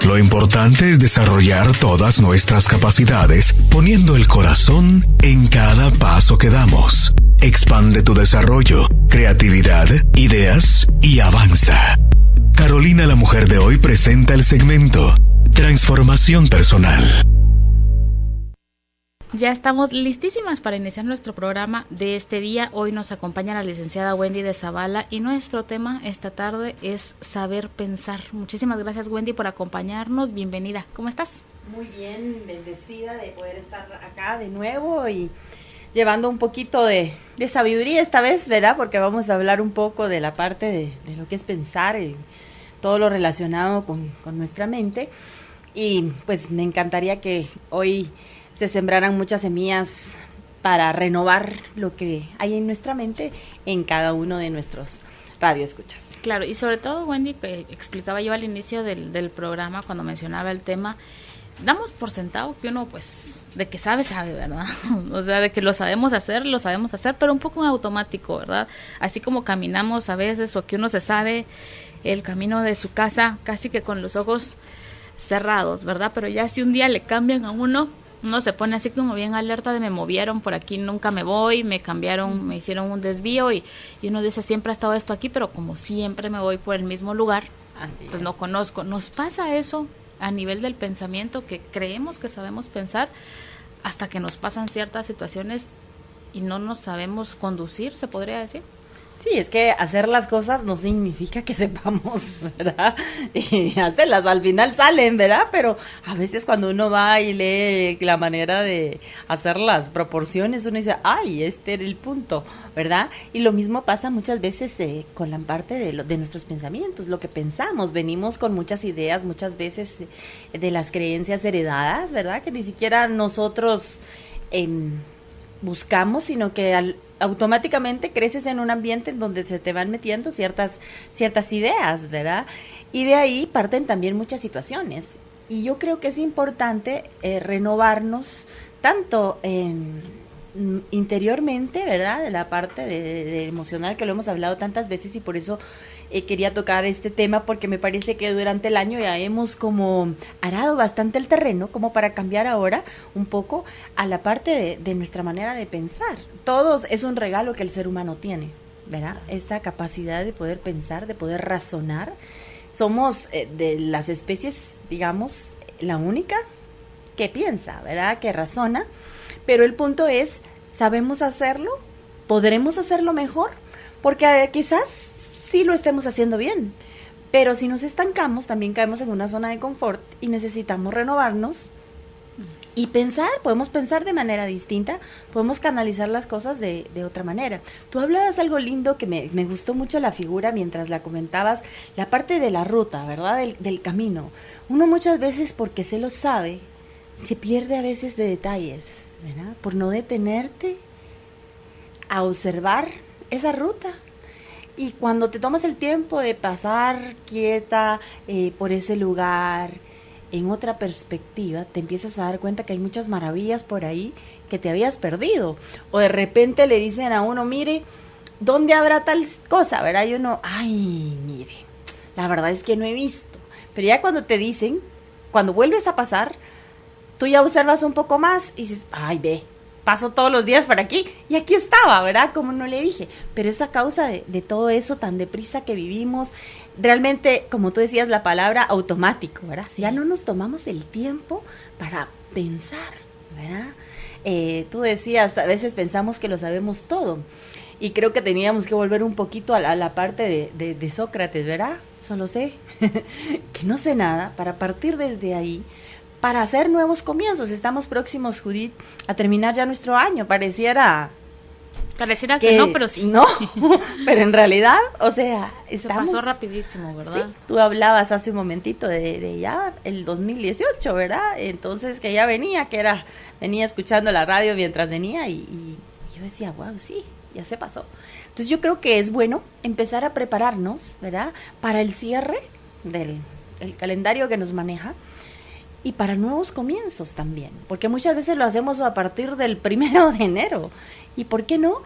Lo importante es desarrollar todas nuestras capacidades, poniendo el corazón en cada paso que damos. Expande tu desarrollo, creatividad, ideas y avanza. Carolina, la mujer de hoy, presenta el segmento Transformación Personal. Ya estamos listísimas para iniciar nuestro programa de este día. Hoy nos acompaña la licenciada Wendy de Zavala y nuestro tema esta tarde es saber pensar. Muchísimas gracias, Wendy, por acompañarnos. Bienvenida. ¿Cómo estás? Muy bien, bendecida de poder estar acá de nuevo y llevando un poquito de sabiduría esta vez, ¿verdad? Porque vamos a hablar un poco de la parte de lo que es pensar y todo lo relacionado con nuestra mente. Y pues me encantaría que hoy se sembraran muchas semillas para renovar lo que hay en nuestra mente en cada uno de nuestros radioescuchas. Claro, y sobre todo, Wendy, que explicaba yo al inicio del programa cuando mencionaba el tema, damos por sentado que uno, pues, de que sabe, ¿verdad? O sea, de que lo sabemos hacer, pero un poco en automático, ¿verdad? Así como caminamos a veces o que uno se sabe el camino de su casa casi que con los ojos cerrados, ¿verdad? Pero ya si un día le cambian a uno se pone así como bien alerta de me movieron por aquí, nunca me voy, me cambiaron, me hicieron un desvío y uno dice siempre ha estado esto aquí, pero como siempre me voy por el mismo lugar, pues no conozco. Nos pasa eso a nivel del pensamiento, que creemos que sabemos pensar hasta que nos pasan ciertas situaciones y no nos sabemos conducir, se podría decir. Sí, es que hacer las cosas no significa que sepamos, ¿verdad? Y hacerlas al final salen, ¿verdad? Pero a veces cuando uno va y lee la manera de hacer las proporciones, uno dice, ¡ay, este era el punto!, ¿verdad? Y lo mismo pasa muchas veces con la parte de nuestros pensamientos, lo que pensamos. Venimos con muchas ideas, muchas veces de las creencias heredadas, ¿verdad? Que ni siquiera nosotros buscamos, sino que automáticamente creces en un ambiente en donde se te van metiendo ciertas ideas, ¿verdad? Y de ahí parten también muchas situaciones. Y yo creo que es importante renovarnos tanto interiormente, ¿verdad? De la parte de emocional, que lo hemos hablado tantas veces, y por eso quería tocar este tema, porque me parece que durante el año ya hemos como arado bastante el terreno como para cambiar ahora un poco a la parte de nuestra manera de pensar. Todos es un regalo que el ser humano tiene, ¿verdad? Esta capacidad de poder pensar, de poder razonar. Somos de las especies, digamos, la única que piensa, ¿verdad? Que razona, pero el punto es, ¿sabemos hacerlo? ¿Podremos hacerlo mejor? Porque quizás sí lo estemos haciendo bien, pero si nos estancamos también caemos en una zona de confort y necesitamos renovarnos y pensar. Podemos pensar de manera distinta, podemos canalizar las cosas de otra manera. Tú hablabas algo lindo que me gustó mucho la figura mientras la comentabas, la parte de la ruta, ¿verdad? Del camino. Uno muchas veces, porque se lo sabe, se pierde a veces de detalles, ¿verdad? Por no detenerte a observar esa ruta. Y cuando te tomas el tiempo de pasar quieta por ese lugar, en otra perspectiva, te empiezas a dar cuenta que hay muchas maravillas por ahí que te habías perdido. O de repente le dicen a uno, mire, ¿dónde habrá tal cosa? ¿Verdad? Y uno, ay, mire, la verdad es que no he visto. Pero ya cuando te dicen, cuando vuelves a pasar, tú ya observas un poco más y dices, ay, ve, paso todos los días por aquí y aquí estaba, ¿verdad? Como no le dije. Pero es a causa de todo eso tan deprisa que vivimos, realmente, como tú decías, la palabra automático, ¿verdad? Sí. Ya no nos tomamos el tiempo para pensar, ¿verdad? Tú decías, a veces pensamos que lo sabemos todo, y creo que teníamos que volver un poquito a la parte de Sócrates, ¿verdad? Solo sé que no sé nada, para partir desde ahí, para hacer nuevos comienzos. Estamos próximos, Judith, a terminar ya nuestro año. Pareciera que no, pero sí. No, pero en realidad, o sea, estamos... Se pasó rapidísimo, ¿verdad? Sí, tú hablabas hace un momentito de ya el 2018, ¿verdad? Entonces, que ya venía escuchando la radio mientras venía y yo decía, wow, sí, ya se pasó. Entonces yo creo que es bueno empezar a prepararnos, ¿verdad? Para el cierre del calendario que nos maneja, y para nuevos comienzos también, porque muchas veces lo hacemos a partir del 1 de enero, y ¿por qué no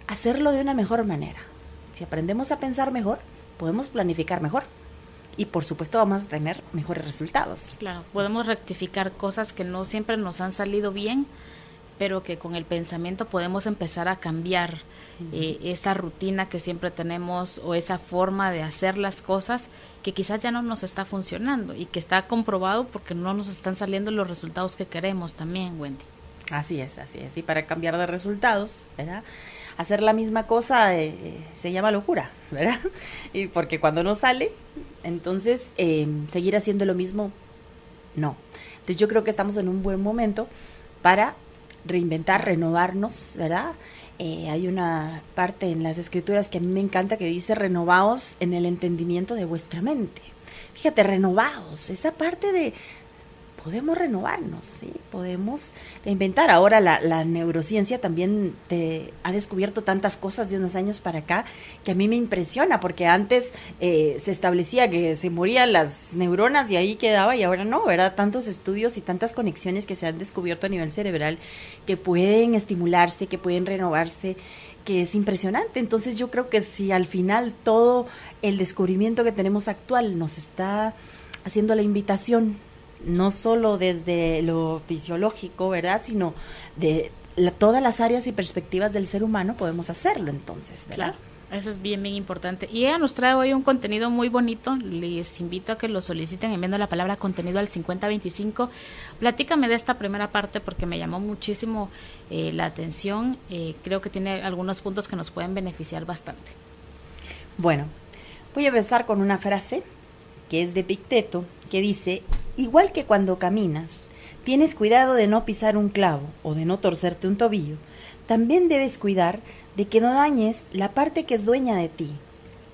hacerlo de una mejor manera? Si aprendemos a pensar mejor, podemos planificar mejor, y por supuesto vamos a tener mejores resultados. Claro, podemos rectificar cosas que no siempre nos han salido bien, pero que con el pensamiento podemos empezar a cambiar esa rutina que siempre tenemos o esa forma de hacer las cosas que quizás ya no nos está funcionando y que está comprobado porque no nos están saliendo los resultados que queremos también, Wendy. Así es, y para cambiar de resultados, ¿verdad? Hacer la misma cosa se llama locura, ¿verdad? Y porque cuando no sale, entonces seguir haciendo lo mismo, no. Entonces yo creo que estamos en un buen momento para reinventar, renovarnos, ¿verdad? Hay una parte en las escrituras que a mí me encanta que dice: renovaos en el entendimiento de vuestra mente. Fíjate, renovaos, esa parte de podemos renovarnos, ¿sí? Podemos reinventar. Ahora la neurociencia también ha descubierto tantas cosas de unos años para acá que a mí me impresiona, porque antes se establecía que se morían las neuronas y ahí quedaba, y ahora no, ¿verdad? Tantos estudios y tantas conexiones que se han descubierto a nivel cerebral que pueden estimularse, que pueden renovarse, que es impresionante. Entonces yo creo que si al final todo el descubrimiento que tenemos actual nos está haciendo la invitación, no solo desde lo fisiológico, ¿verdad?, sino de todas las áreas y perspectivas del ser humano, podemos hacerlo entonces, ¿verdad? Claro, eso es bien, bien importante. Y ella nos trae hoy un contenido muy bonito. Les invito a que lo soliciten enviando la palabra contenido al 5025. Platícame de esta primera parte porque me llamó muchísimo la atención. Creo que tiene algunos puntos que nos pueden beneficiar bastante. Bueno, voy a empezar con una frase que es de Epicteto, que dice: igual que cuando caminas, tienes cuidado de no pisar un clavo o de no torcerte un tobillo, también debes cuidar de que no dañes la parte que es dueña de ti,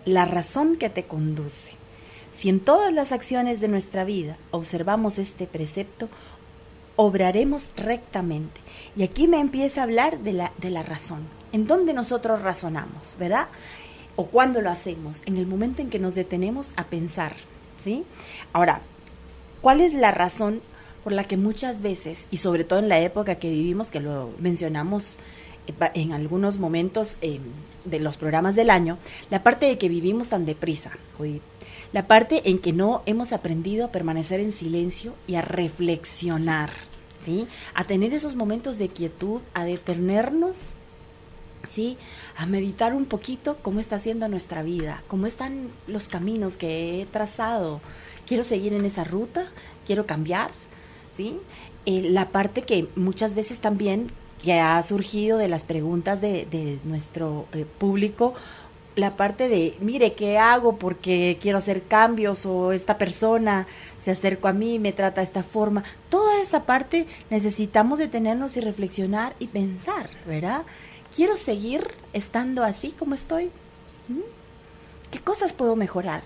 la razón que te conduce. Si en todas las acciones de nuestra vida observamos este precepto, obraremos rectamente. Y aquí me empieza a hablar de la razón. ¿En dónde nosotros razonamos, verdad? ¿O cuándo lo hacemos? En el momento en que nos detenemos a pensar, ¿sí? Ahora, ¿cuál es la razón por la que muchas veces, y sobre todo en la época que vivimos, que lo mencionamos en algunos momentos de los programas del año, la parte de que vivimos tan deprisa, la parte en que no hemos aprendido a permanecer en silencio y a reflexionar, ¿sí? A tener esos momentos de quietud, a detenernos, ¿sí? A meditar un poquito cómo está siendo nuestra vida, cómo están los caminos que he trazado. ¿Quiero seguir en esa ruta? ¿Quiero cambiar? ¿Sí? La parte que muchas veces también que ha surgido de las preguntas de nuestro público, la parte de, mire, ¿qué hago? Porque quiero hacer cambios, o esta persona se acercó a mí, me trata de esta forma. Toda esa parte necesitamos detenernos y reflexionar y pensar, ¿verdad? ¿Quiero seguir estando así como estoy? ¿Qué cosas puedo mejorar?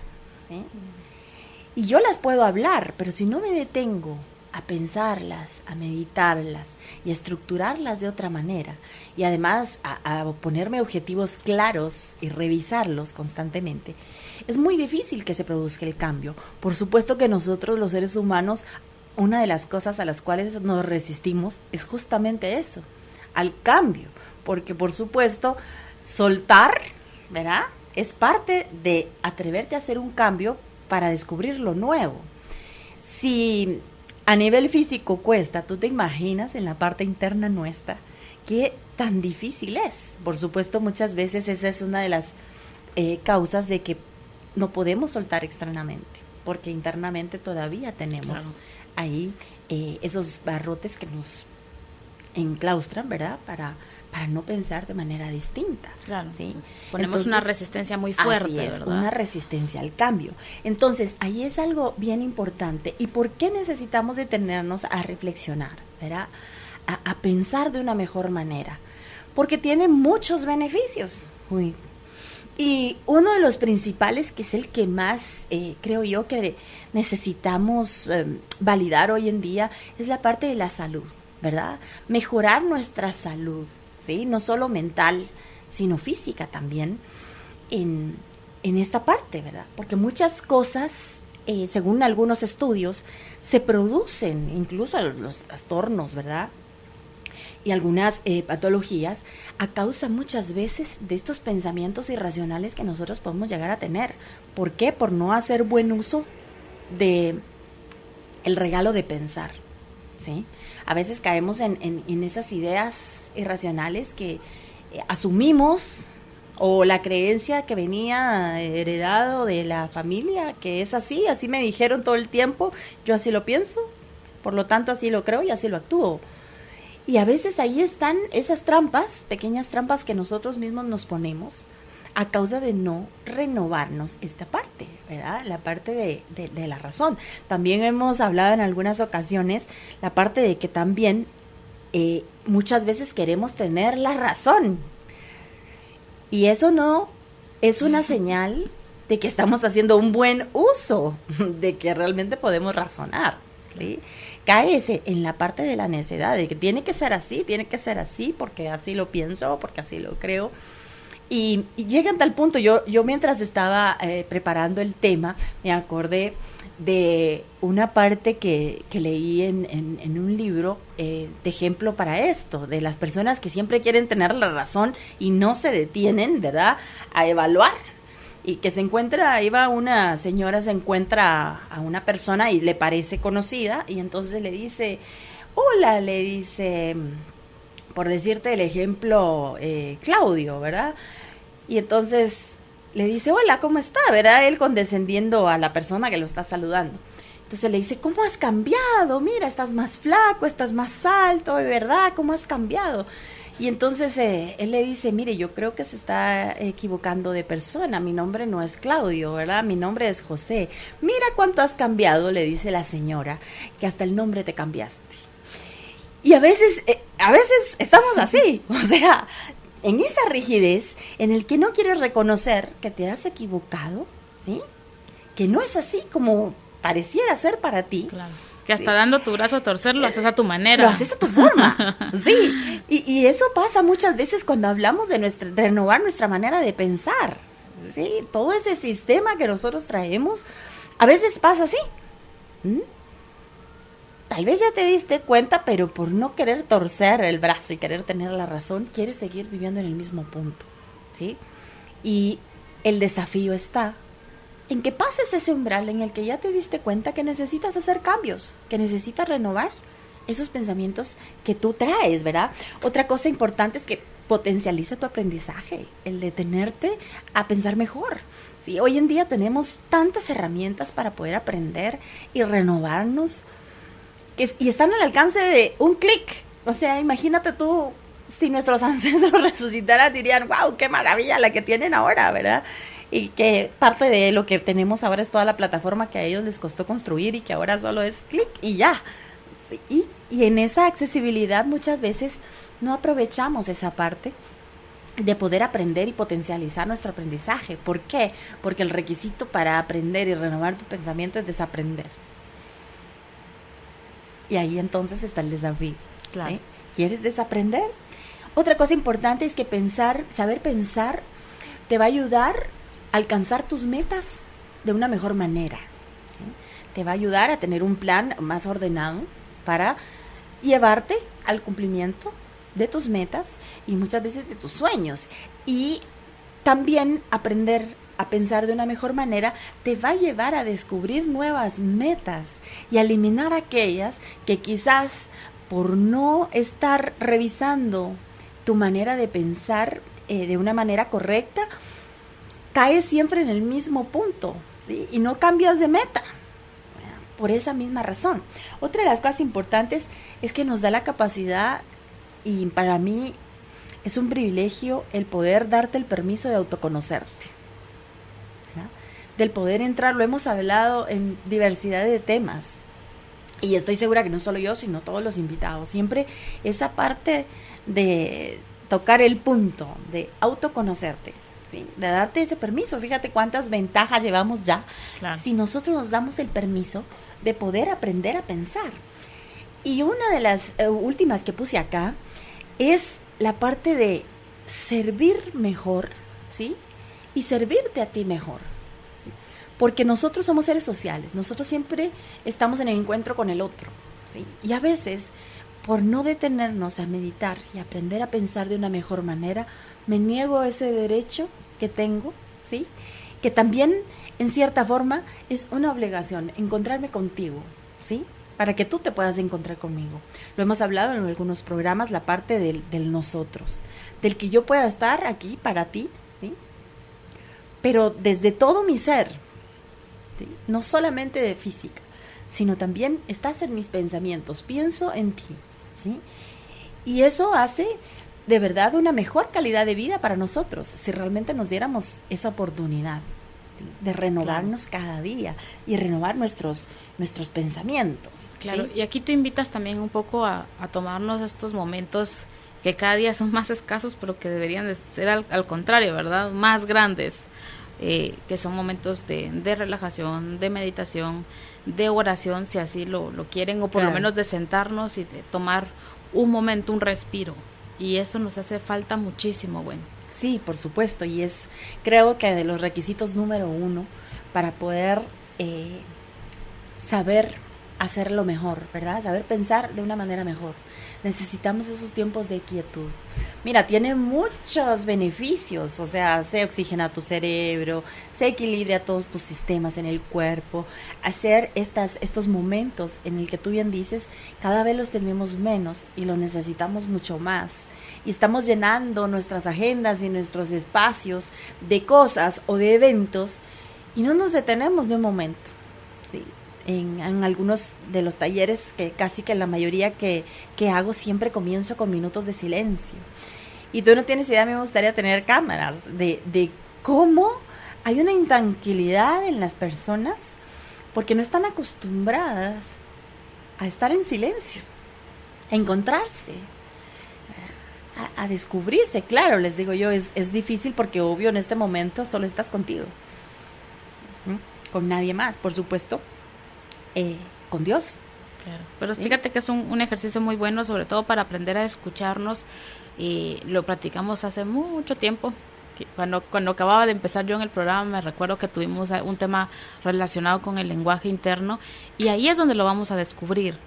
Y yo las puedo hablar, pero si no me detengo a pensarlas, a meditarlas y a estructurarlas de otra manera, y además a ponerme objetivos claros y revisarlos constantemente, es muy difícil que se produzca el cambio. Por supuesto que nosotros, los seres humanos, una de las cosas a las cuales nos resistimos es justamente eso, al cambio, porque por supuesto soltar, ¿verdad?, es parte de atreverte a hacer un cambio para descubrir lo nuevo. Si a nivel físico cuesta, tú te imaginas en la parte interna nuestra qué tan difícil es. Por supuesto, muchas veces esa es una de las causas de que no podemos soltar externamente, porque internamente todavía tenemos ahí esos barrotes que nos enclaustran, ¿verdad?, para no pensar de manera distinta. Claro, ¿sí? Ponemos Entonces, una resistencia muy fuerte, así es, ¿verdad? Una resistencia al cambio. Entonces, ahí es algo bien importante. ¿Y por qué necesitamos detenernos a reflexionar, ¿verdad?, a pensar de una mejor manera? Porque tiene muchos beneficios. Y uno de los principales, que es el que más creo yo que necesitamos validar hoy en día, es la parte de la salud, ¿verdad? Mejorar nuestra salud, ¿sí? No solo mental, sino física también, en esta parte, ¿verdad? Porque muchas cosas, según algunos estudios, se producen, incluso los trastornos, ¿verdad?, y algunas patologías a causa muchas veces de estos pensamientos irracionales que nosotros podemos llegar a tener. ¿Por qué? Por no hacer buen uso de el regalo de pensar, ¿sí? A veces caemos en esas ideas irracionales que asumimos, o la creencia que venía heredado de la familia, que es así me dijeron todo el tiempo, yo así lo pienso, por lo tanto así lo creo y así lo actúo. Y a veces ahí están esas trampas, pequeñas trampas que nosotros mismos nos ponemos a causa de no renovarnos esta parte, ¿verdad? La parte de la razón. También hemos hablado en algunas ocasiones la parte de que también muchas veces queremos tener la razón. Y eso no es una señal de que estamos haciendo un buen uso, de que realmente podemos razonar, ¿sí? Cáese en la parte de la necedad, de que tiene que ser así, porque así lo pienso, porque así lo creo. Y llegan a tal punto, yo mientras estaba preparando el tema, me acordé de una parte que leí en un libro de ejemplo para esto, de las personas que siempre quieren tener la razón y no se detienen, ¿verdad?, a evaluar. Y que una señora se encuentra a una persona y le parece conocida, y entonces le dice, hola, le dice, por decirte el ejemplo, Claudio, ¿verdad? Y entonces le dice, hola, ¿cómo está? ¿Verdad? Él condescendiendo a la persona que lo está saludando. Entonces le dice, ¿cómo has cambiado? Mira, estás más flaco, estás más alto, ¿verdad? ¿Cómo has cambiado? Y entonces él le dice, mire, yo creo que se está equivocando de persona, mi nombre no es Claudio, ¿verdad? Mi nombre es José. Mira cuánto has cambiado, le dice la señora, que hasta el nombre te cambiaste. Y a veces estamos así, o sea, en esa rigidez en el que no quieres reconocer que te has equivocado, ¿sí? Que no es así como pareciera ser para ti. Claro. Que hasta dando tu brazo a torcer lo haces a tu manera. Lo haces a tu forma, sí. Y eso pasa muchas veces cuando hablamos de renovar nuestra manera de pensar, ¿sí? Todo ese sistema que nosotros traemos, a veces pasa así. Tal vez ya te diste cuenta, pero por no querer torcer el brazo y querer tener la razón, quieres seguir viviendo en el mismo punto, ¿sí? Y el desafío está en que pases ese umbral en el que ya te diste cuenta que necesitas hacer cambios, que necesitas renovar esos pensamientos que tú traes, ¿verdad? Otra cosa importante es que potencializa tu aprendizaje, el detenerte a pensar mejor. Sí, hoy en día tenemos tantas herramientas para poder aprender y renovarnos, y están al alcance de un clic. O sea, imagínate tú, si nuestros ancestros resucitaran, dirían, wow, qué maravilla la que tienen ahora, ¿verdad? Y que parte de lo que tenemos ahora es toda la plataforma que a ellos les costó construir y que ahora solo es clic y ya. Sí, y en esa accesibilidad muchas veces no aprovechamos esa parte de poder aprender y potencializar nuestro aprendizaje. ¿Por qué? Porque el requisito para aprender y renovar tu pensamiento es desaprender. Y ahí entonces está el desafío. Claro. ¿Quieres desaprender? Otra cosa importante es que saber pensar te va a ayudar a alcanzar tus metas de una mejor manera. Te va a ayudar a tener un plan más ordenado para llevarte al cumplimiento de tus metas y muchas veces de tus sueños. Y también aprender a pensar de una mejor manera te va a llevar a descubrir nuevas metas y a eliminar aquellas que quizás por no estar revisando tu manera de pensar de una manera correcta, caes siempre en el mismo punto, ¿sí? Y no cambias de meta por esa misma razón. Otra de las cosas importantes es que nos da la capacidad, y para mí es un privilegio el poder darte el permiso de autoconocerte, ¿no? Del poder entrar, lo hemos hablado en diversidad de temas, y estoy segura que no solo yo, sino todos los invitados, siempre esa parte de tocar el punto, de autoconocerte, ¿sí? De darte ese permiso. Fíjate cuántas ventajas llevamos ya, claro, si nosotros nos damos el permiso de poder aprender a pensar. Y una de las últimas que puse acá es la parte de servir mejor, ¿sí? Y servirte a ti mejor. Porque nosotros somos seres sociales, nosotros siempre estamos en el encuentro con el otro, ¿sí? Y a veces por no detenernos a meditar y aprender a pensar de una mejor manera, me niego a ese derecho que tengo, ¿sí? Que también, en cierta forma, es una obligación, encontrarme contigo, ¿sí? Para que tú te puedas encontrar conmigo. Lo hemos hablado en algunos programas, la parte del nosotros, del que yo pueda estar aquí para ti, ¿sí? Pero desde todo mi ser, ¿sí? No solamente de física, sino también estás en mis pensamientos, pienso en ti, ¿sí? Y eso hace de verdad una mejor calidad de vida para nosotros, si realmente nos diéramos esa oportunidad, ¿sí? De renovarnos cada día y renovar nuestros pensamientos. Claro, ¿sí? y aquí tú invitas también un poco a tomarnos estos momentos que cada día son más escasos, pero que deberían de ser al contrario, ¿verdad? Más grandes, que son momentos de relajación, de meditación, de oración, si así lo quieren, o por lo menos de sentarnos y de tomar un momento, un respiro. Y eso nos hace falta muchísimo, bueno. Sí, por supuesto, y creo que de los requisitos número 1 para poder saber hacerlo mejor, ¿verdad? Saber pensar de una manera mejor. Necesitamos esos tiempos de quietud. Mira, tiene muchos beneficios, o sea, se oxigena tu cerebro, se equilibra todos tus sistemas en el cuerpo. Hacer estos momentos en el que tú bien dices, cada vez los tenemos menos y los necesitamos mucho más. Y estamos llenando nuestras agendas y nuestros espacios de cosas o de eventos y no nos detenemos de un momento, ¿sí? En algunos de los talleres, que casi que la mayoría que hago, siempre comienzo con minutos de silencio. Y tú no tienes idea, a mí me gustaría tener cámaras de cómo hay una intranquilidad en las personas porque no están acostumbradas a estar en silencio, a encontrarse, a descubrirse. Claro, les digo yo, es difícil porque obvio en este momento solo estás contigo, con nadie más, por supuesto. Con Dios. Claro. Pero fíjate que es un ejercicio muy bueno, sobre todo para aprender a escucharnos. Lo practicamos hace mucho tiempo. Cuando acababa de empezar yo en el programa, me recuerdo que tuvimos un tema relacionado con el lenguaje interno, y ahí es donde lo vamos a descubrir,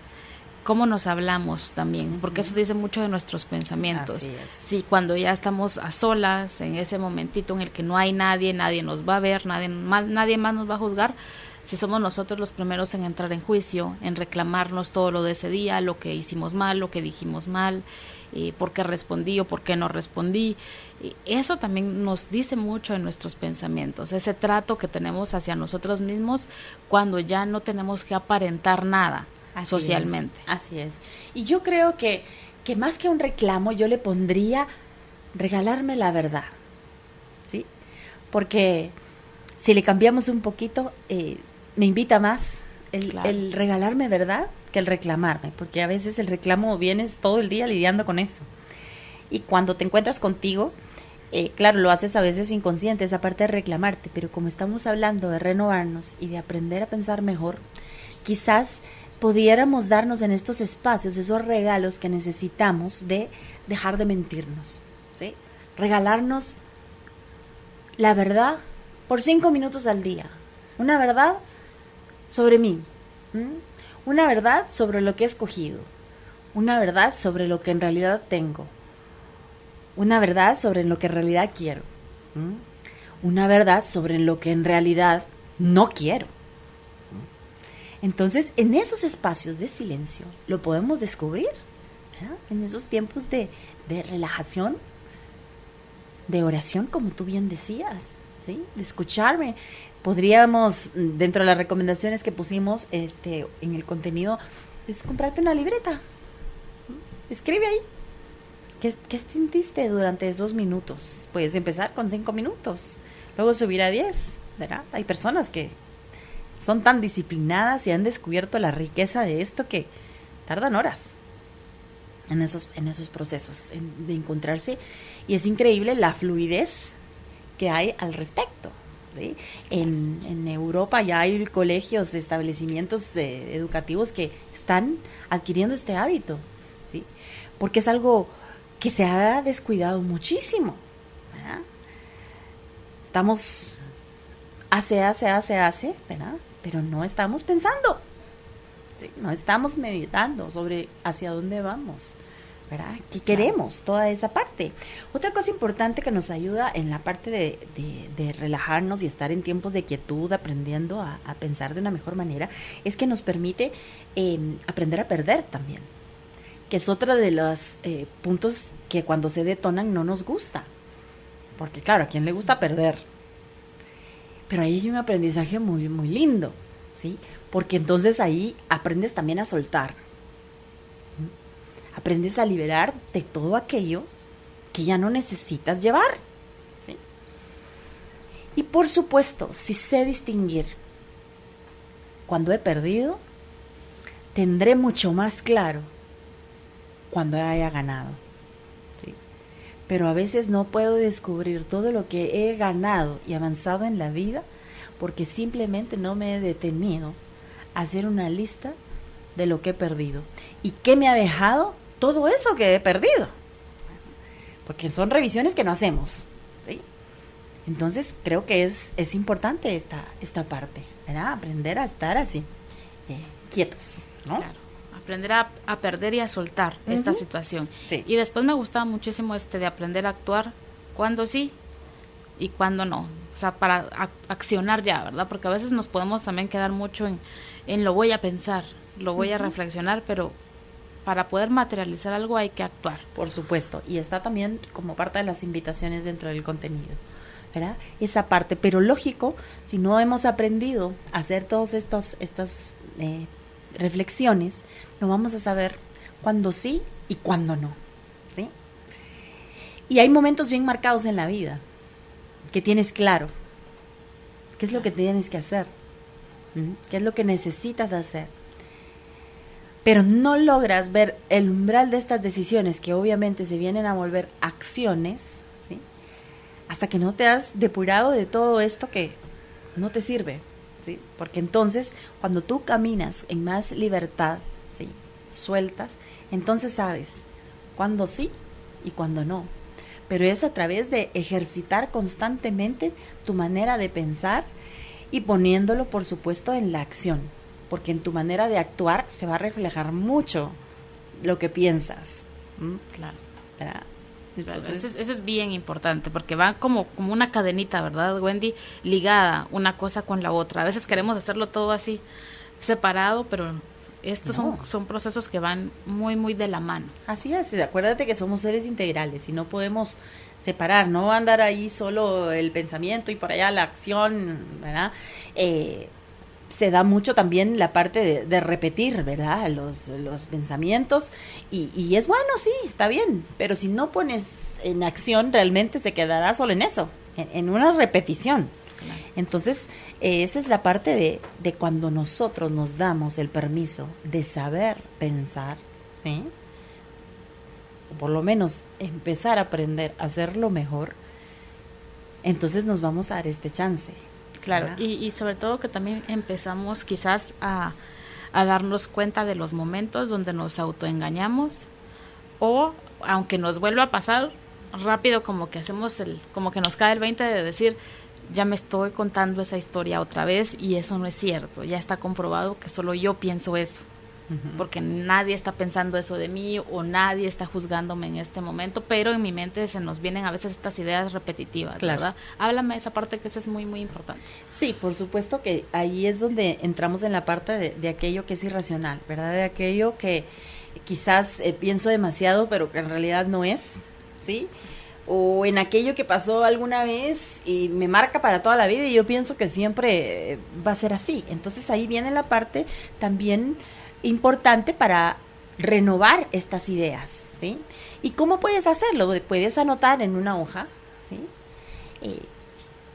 cómo nos hablamos también, porque eso dice mucho de nuestros pensamientos. Así es. Sí, cuando ya estamos a solas, en ese momentito en el que no hay nadie nos va a ver, nadie más nos va a juzgar, si somos nosotros los primeros en entrar en juicio, en reclamarnos todo lo de ese día, lo que hicimos mal, lo que dijimos mal, por qué respondí o por qué no respondí. Eso también nos dice mucho de nuestros pensamientos, ese trato que tenemos hacia nosotros mismos cuando ya no tenemos que aparentar nada socialmente. Así es. Y yo creo que más que un reclamo, yo le pondría regalarme la verdad, ¿sí? Porque si le cambiamos un poquito, me invita más el regalarme verdad que el reclamarme, porque a veces el reclamo vienes todo el día lidiando con eso. Y cuando te encuentras contigo, claro, lo haces a veces inconsciente, esa parte de reclamarte, pero como estamos hablando de renovarnos y de aprender a pensar mejor, quizás pudiéramos darnos en estos espacios esos regalos que necesitamos de dejar de mentirnos, ¿sí? Regalarnos la verdad por 5 minutos al día, una verdad sobre mí, una verdad sobre lo que he escogido, una verdad sobre lo que en realidad tengo, una verdad sobre lo que en realidad quiero, una verdad sobre lo que en realidad no quiero. Entonces, en esos espacios de silencio lo podemos descubrir, ¿verdad? En esos tiempos de relajación, de oración, como tú bien decías, ¿sí? De escucharme. Podríamos, dentro de las recomendaciones que pusimos en el contenido, es comprarte una libreta. Escribe ahí. ¿Qué sentiste durante esos minutos? Puedes empezar con 5 minutos, luego subir a 10, ¿verdad? Hay personas que son tan disciplinadas y han descubierto la riqueza de esto que tardan horas en esos procesos de encontrarse, y es increíble la fluidez que hay al respecto, ¿sí? En Europa ya hay colegios, establecimientos educativos que están adquiriendo este hábito, ¿sí? Porque es algo que se ha descuidado muchísimo, ¿verdad? Estamos hace, ¿verdad? Pero no estamos pensando. ¿sí? No estamos meditando sobre hacia dónde vamos, ¿verdad? ¿Qué queremos? Toda esa parte. Otra cosa importante que nos ayuda en la parte de relajarnos y estar en tiempos de quietud, aprendiendo a pensar de una mejor manera, es que nos permite aprender a perder también, que es otro de los puntos que cuando se detonan no nos gusta. Porque claro, ¿a quién le gusta perder? Pero ahí hay un aprendizaje muy, muy lindo, ¿sí? Porque entonces ahí aprendes también a soltar. Aprendes a liberar de todo aquello que ya no necesitas llevar, ¿sí? Y por supuesto, si sé distinguir cuando he perdido, tendré mucho más claro cuando haya ganado, ¿sí? Pero a veces no puedo descubrir todo lo que he ganado y avanzado en la vida porque simplemente no me he detenido a hacer una lista de lo que he perdido y qué me ha dejado todo eso que he perdido, porque son revisiones que no hacemos, ¿sí? Entonces creo que es importante esta parte, ¿verdad? Aprender a estar así, quietos, ¿no? Claro. Aprender a perder y a soltar esta situación. Sí. Y después me gustaba muchísimo de aprender a actuar cuando sí y cuando no. O sea, para accionar ya, ¿verdad? Porque a veces nos podemos también quedar mucho en lo voy a pensar, lo voy a reflexionar, pero para poder materializar algo hay que actuar. Por supuesto. Y está también como parte de las invitaciones dentro del contenido, ¿verdad? Esa parte. Pero lógico, si no hemos aprendido a hacer todas estas reflexiones, no vamos a saber cuándo sí y cuándo no, ¿sí? Y hay momentos bien marcados en la vida que tienes claro qué es lo que tienes que hacer, qué es lo que necesitas hacer, pero no logras ver el umbral de estas decisiones que obviamente se vienen a volver acciones, ¿sí? Hasta que no te has depurado de todo esto que no te sirve, ¿sí? Porque entonces cuando tú caminas en más libertad, ¿sí? Sueltas, entonces sabes cuándo sí y cuándo no. Pero es a través de ejercitar constantemente tu manera de pensar y poniéndolo, por supuesto, en la acción. Porque en tu manera de actuar se va a reflejar mucho lo que piensas. Claro. ¿Verdad? Entonces, eso es bien importante, porque va como una cadenita, ¿verdad, Wendy? Ligada una cosa con la otra. A veces queremos hacerlo todo así, separado, pero estos son procesos que van muy, muy de la mano. Así es, acuérdate que somos seres integrales y no podemos separar, no andar ahí solo el pensamiento y por allá la acción, ¿verdad? Se da mucho también la parte de repetir, ¿verdad? Los pensamientos y es bueno, sí, está bien, pero si no pones en acción realmente se quedará solo en eso, en una repetición. Claro. Entonces, esa es la parte de cuando nosotros nos damos el permiso de saber pensar, ¿sí? O por lo menos empezar a aprender a hacerlo mejor, entonces nos vamos a dar este chance. Claro, y sobre todo que también empezamos quizás a darnos cuenta de los momentos donde nos autoengañamos o aunque nos vuelva a pasar rápido como que como que nos cae el 20 de decir ya me estoy contando esa historia otra vez y eso no es cierto, ya está comprobado que solo yo pienso eso. Porque nadie está pensando eso de mí o nadie está juzgándome en este momento, pero en mi mente se nos vienen a veces estas ideas repetitivas, claro. ¿Verdad? Háblame de esa parte que esa es muy, muy importante. Sí, por supuesto que ahí es donde entramos en la parte de aquello que es irracional, ¿verdad? De aquello que quizás pienso demasiado, pero que en realidad no es, ¿sí? O en aquello que pasó alguna vez y me marca para toda la vida y yo pienso que siempre va a ser así. Entonces ahí viene la parte también importante para renovar estas ideas, ¿sí? ¿Y cómo puedes hacerlo? Puedes anotar en una hoja, ¿sí?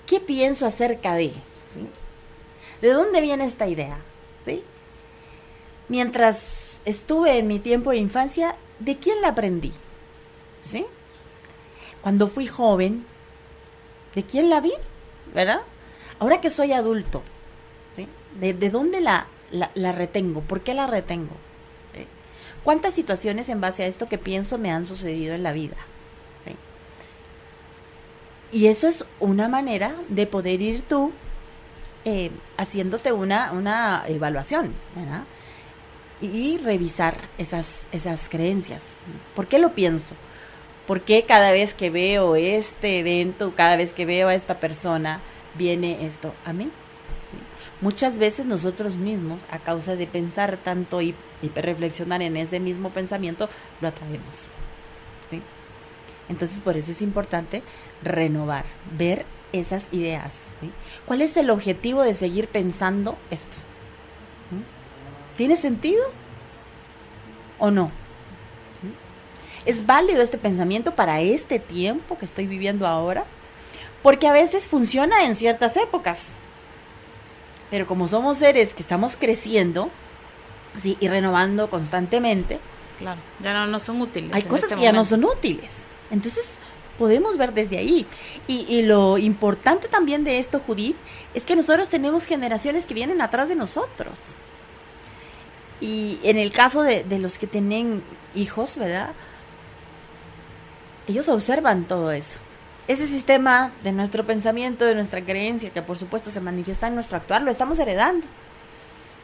¿Qué pienso acerca de? ¿Sí? ¿De dónde viene esta idea? ¿Sí? Mientras estuve en mi tiempo de infancia, ¿de quién la aprendí? ¿Sí? Cuando fui joven, ¿de quién la vi? ¿Verdad? Ahora que soy adulto, ¿sí? ¿De dónde la retengo? ¿Por qué la retengo? ¿Cuántas situaciones en base a esto que pienso me han sucedido en la vida? ¿Sí? Y eso es una manera de poder ir tú haciéndote una evaluación, ¿verdad? y revisar esas creencias. ¿Por qué lo pienso? ¿Por qué cada vez que veo este evento, cada vez que veo a esta persona, viene esto a mí? Muchas veces nosotros mismos, a causa de pensar tanto y reflexionar en ese mismo pensamiento, lo atraemos, ¿sí? Entonces, por eso es importante renovar, ver esas ideas, ¿sí? ¿Cuál es el objetivo de seguir pensando esto? ¿Tiene sentido o no? ¿Es válido este pensamiento para este tiempo que estoy viviendo ahora? Porque a veces funciona en ciertas épocas. Pero como somos seres que estamos creciendo, ¿sí? Y renovando constantemente, claro, ya no son útiles. Hay cosas que ya no son útiles. Entonces, podemos ver desde ahí. Y lo importante también de esto, Judith, es que nosotros tenemos generaciones que vienen atrás de nosotros. Y en el caso de los que tienen hijos, ¿verdad? Ellos observan todo eso. Ese sistema de nuestro pensamiento, de nuestra creencia, que por supuesto se manifiesta en nuestro actuar, lo estamos heredando.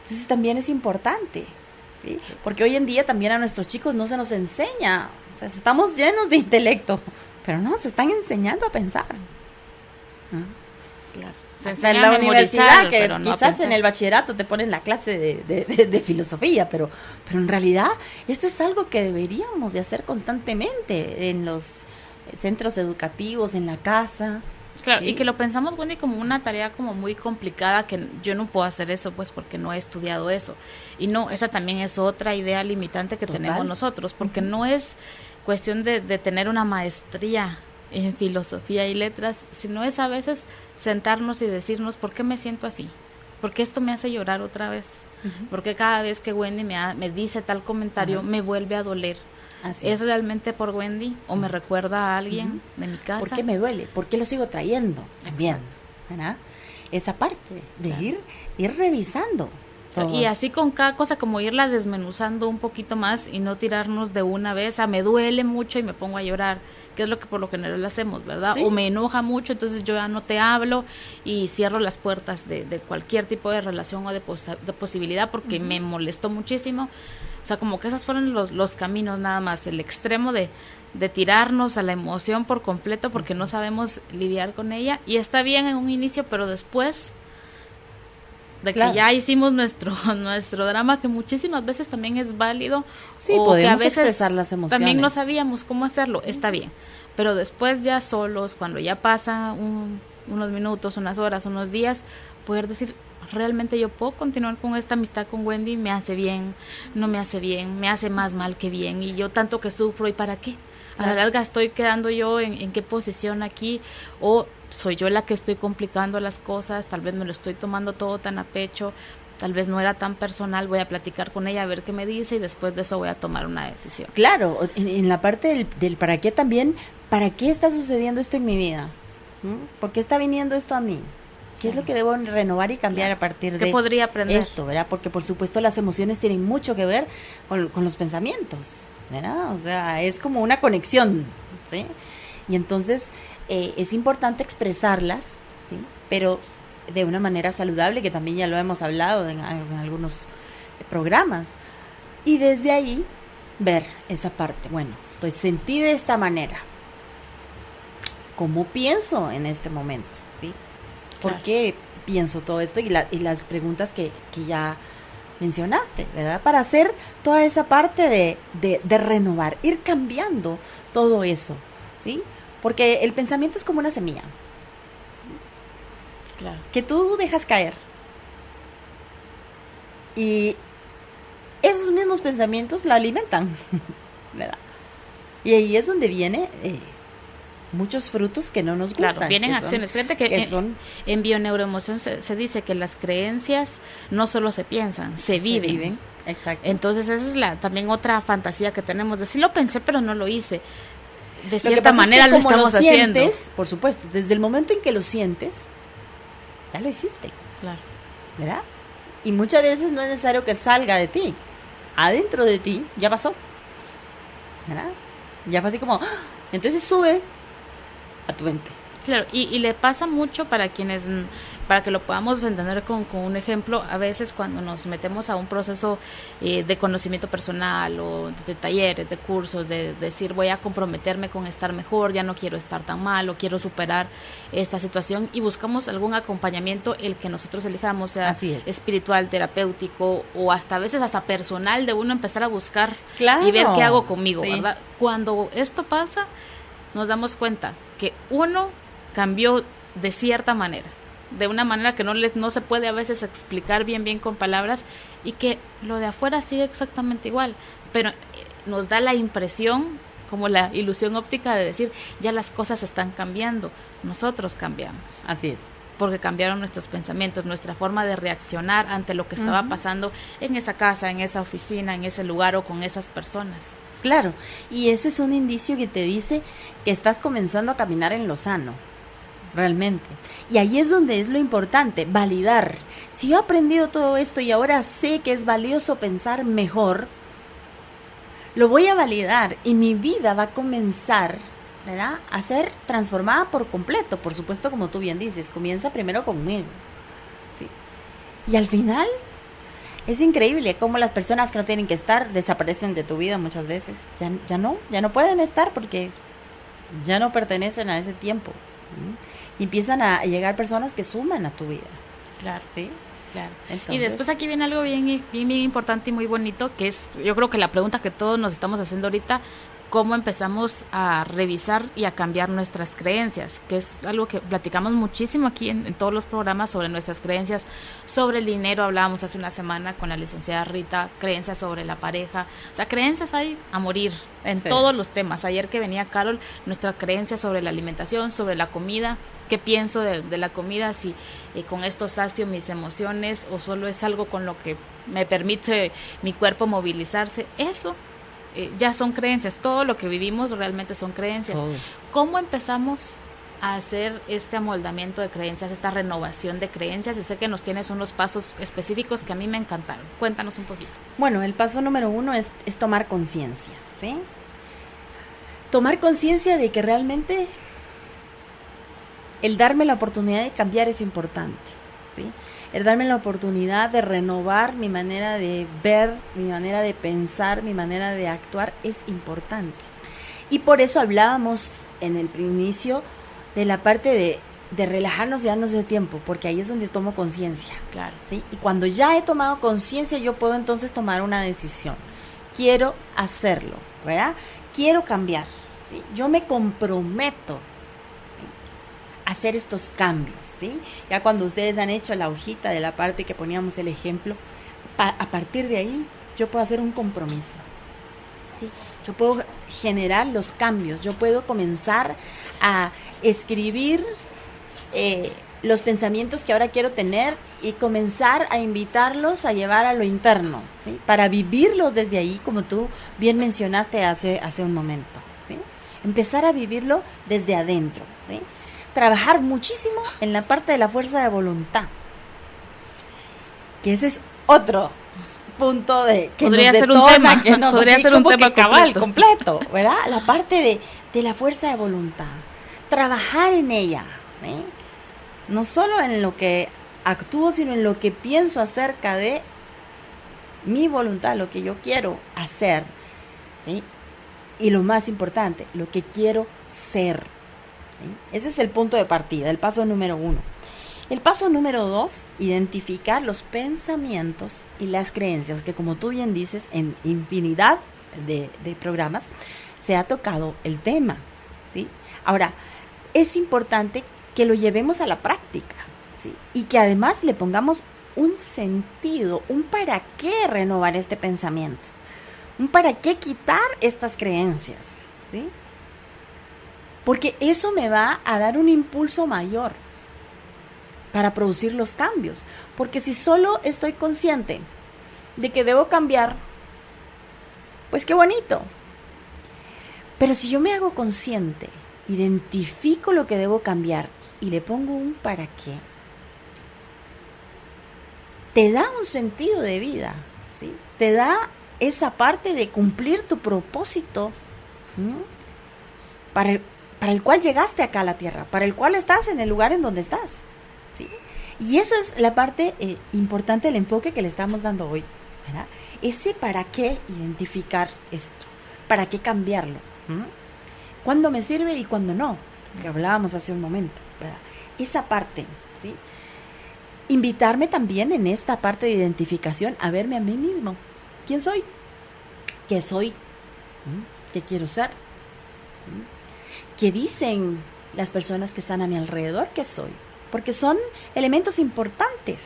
Entonces también es importante, ¿sí? Porque hoy en día también a nuestros chicos no se nos enseña. O sea, estamos llenos de intelecto, pero no, se están enseñando a pensar. Claro. Se enseña en la universidad, que no quizás en el bachillerato te ponen la clase de filosofía, pero en realidad esto es algo que deberíamos de hacer constantemente en los centros educativos, en la casa. Claro, ¿sí? Y que lo pensamos, Wendy, como una tarea como muy complicada, que yo no puedo hacer eso, pues, porque no he estudiado eso. Y no, esa también es otra idea limitante que tenemos nosotros, porque no es cuestión de tener una maestría en filosofía y letras, sino es a veces sentarnos y decirnos, ¿por qué me siento así? ¿Por qué esto me hace llorar otra vez? ¿Por qué cada vez que Wendy me dice tal comentario me vuelve a doler? ¿Es realmente por Wendy o me recuerda a alguien de mi casa? ¿Por qué me duele? ¿Por qué lo sigo trayendo? También, ¿verdad? Esa parte de ir revisando. Y así con cada cosa, como irla desmenuzando un poquito más y no tirarnos de una vez a me duele mucho y me pongo a llorar, que es lo que por lo general hacemos, ¿verdad? ¿Sí? O me enoja mucho, entonces yo ya no te hablo y cierro las puertas de cualquier tipo de relación o de posibilidad porque me molestó muchísimo. O sea, como que esos fueron los caminos nada más, el extremo de tirarnos a la emoción por completo porque no sabemos lidiar con ella, y está bien en un inicio, pero después de que ya hicimos nuestro drama, que muchísimas veces también es válido, sí, o podemos que a veces expresar las emociones. También no sabíamos cómo hacerlo, está bien, pero después ya solos, cuando ya pasan unos minutos, unas horas, unos días, poder decir, realmente yo puedo continuar con esta amistad con Wendy, me hace bien, no me hace bien, me hace más mal que bien, y yo tanto que sufro, ¿y para qué? A la larga estoy quedando yo en qué posición aquí, o soy yo la que estoy complicando las cosas, tal vez me lo estoy tomando todo tan a pecho, tal vez no era tan personal, voy a platicar con ella a ver qué me dice y después de eso voy a tomar una decisión. Claro, en la parte del para qué también, ¿para qué está sucediendo esto en mi vida? ¿Por qué está viniendo esto a mí? ¿Qué es lo que debo renovar y cambiar a partir de podría aprender? Esto, ¿verdad? Porque por supuesto las emociones tienen mucho que ver con los pensamientos, ¿verdad? O sea, es como una conexión, ¿sí? Y entonces es importante expresarlas, ¿sí? Pero de una manera saludable, que también ya lo hemos hablado en algunos programas. Y desde ahí ver esa parte. Bueno, sentí de esta manera. ¿Cómo pienso en este momento? ¿Sí? ¿Por qué pienso todo esto? Y las preguntas que ya mencionaste, ¿verdad? Para hacer toda esa parte de renovar, ir cambiando todo eso, ¿sí? Porque el pensamiento es como una semilla. Claro. Que tú dejas caer. Y esos mismos pensamientos la alimentan, ¿verdad? Y ahí es donde viene muchos frutos que no nos gustan. Claro, vienen acciones. Fíjate que en bioneuroemoción se dice que las creencias no solo se piensan, se viven. Exacto. Entonces esa es también otra fantasía que tenemos, de sí lo pensé pero no lo hice. De cierta manera lo estamos haciendo. Por supuesto, desde el momento en que lo sientes, ya lo hiciste. Claro. ¿Verdad? Y muchas veces no es necesario que salga de ti. Adentro de ti ya pasó. ¿Verdad? Ya fue así como, entonces sube a tu mente. Claro, y le pasa mucho para quienes para que lo podamos entender con un ejemplo, a veces cuando nos metemos a un proceso de conocimiento personal o de talleres, de cursos, de decir voy a comprometerme con estar mejor, ya no quiero estar tan mal o quiero superar esta situación, y buscamos algún acompañamiento, el que nosotros elijamos, sea espiritual, terapéutico o hasta a veces hasta personal, de uno empezar a buscar y ver qué hago conmigo, ¿verdad? Cuando esto pasa, nos damos cuenta que uno cambió de cierta manera, de una manera que no se puede a veces explicar bien con palabras, y que lo de afuera sigue exactamente igual, pero nos da la impresión, como la ilusión óptica de decir, ya las cosas están cambiando. Nosotros cambiamos. Así es. Porque cambiaron nuestros pensamientos, nuestra forma de reaccionar ante lo que estaba pasando en esa casa, en esa oficina, en ese lugar o con esas personas. Claro, y ese es un indicio que te dice que estás comenzando a caminar en lo sano, realmente. Y ahí es donde es lo importante, validar. Si yo he aprendido todo esto y ahora sé que es valioso pensar mejor, lo voy a validar y mi vida va a comenzar, ¿verdad?, a ser transformada por completo. Por supuesto, como tú bien dices, comienza primero conmigo. Sí. Y al final es increíble cómo las personas que no tienen que estar desaparecen de tu vida muchas veces. Ya no pueden estar porque ya no pertenecen a ese tiempo. Y empiezan a llegar personas que suman a tu vida. Claro. ¿Sí? Claro. Entonces, y después aquí viene algo bien importante y muy bonito, que es, yo creo que la pregunta que todos nos estamos haciendo ahorita, cómo empezamos a revisar y a cambiar nuestras creencias, que es algo que platicamos muchísimo aquí en todos los programas sobre nuestras creencias, sobre el dinero. Hablábamos hace una semana con la licenciada Rita, creencias sobre la pareja, o sea, creencias hay a morir en todos los temas. Ayer que venía Carol, nuestra creencia sobre la alimentación, sobre la comida, qué pienso de la comida, si con esto sacio mis emociones o solo es algo con lo que me permite mi cuerpo movilizarse. Eso ya son creencias, todo lo que vivimos realmente son creencias. ¿Cómo empezamos a hacer este amoldamiento de creencias, esta renovación de creencias? Y sé que nos tienes unos pasos específicos que a mí me encantaron. Cuéntanos un poquito. Bueno, el paso número 1 es tomar conciencia, ¿sí? Tomar conciencia de que realmente el darme la oportunidad de cambiar es importante, ¿sí? El darme la oportunidad de renovar mi manera de ver, mi manera de pensar, mi manera de actuar es importante. Y por eso hablábamos en el inicio de la parte de relajarnos y darnos de tiempo, porque ahí es donde tomo conciencia. Claro. ¿Sí? Y cuando ya he tomado conciencia, yo puedo entonces tomar una decisión. Quiero hacerlo, ¿verdad? Quiero cambiar, ¿sí? Yo me comprometo hacer estos cambios, ¿sí? Ya cuando ustedes han hecho la hojita de la parte que poníamos el ejemplo, a partir de ahí yo puedo hacer un compromiso, ¿sí? Yo puedo generar los cambios, yo puedo comenzar a escribir los pensamientos que ahora quiero tener y comenzar a invitarlos a llevar a lo interno, ¿sí? Para vivirlos desde ahí, como tú bien mencionaste hace un momento, ¿sí? Empezar a vivirlo desde adentro, ¿sí? Trabajar muchísimo en la parte de la fuerza de voluntad, que ese es otro punto de que podría nos ser detona, un tema, que nos podría ser un tema completo, ¿verdad? La parte de la fuerza de voluntad, trabajar en ella, ¿eh? No solo en lo que actúo, sino en lo que pienso acerca de mi voluntad, lo que yo quiero hacer, ¿sí? Y lo más importante, lo que quiero ser. Ese es el punto de partida, el paso número 1. El paso número 2, identificar los pensamientos y las creencias, que como tú bien dices, en infinidad de programas se ha tocado el tema, ¿sí? Ahora, es importante que lo llevemos a la práctica, ¿sí? Y que además le pongamos un sentido, un para qué renovar este pensamiento, un para qué quitar estas creencias, ¿sí? Porque eso me va a dar un impulso mayor para producir los cambios. Porque si solo estoy consciente de que debo cambiar, pues qué bonito. Pero si yo me hago consciente, identifico lo que debo cambiar y le pongo un para qué, te da un sentido de vida, ¿sí? Te da esa parte de cumplir tu propósito, ¿sí? Para el cual llegaste acá a la tierra, para el cual estás en el lugar en donde estás, ¿sí? Y esa es la parte importante del enfoque que le estamos dando hoy, ¿verdad? Ese para qué identificar esto, para qué cambiarlo, cuándo me sirve y cuándo no, que hablábamos hace un momento, ¿verdad? Esa parte, ¿sí? Invitarme también en esta parte de identificación a verme a mí mismo. ¿Quién soy? ¿Qué soy? ¿Qué quiero ser? ¿Qué dicen las personas que están a mi alrededor que soy? Porque son elementos importantes,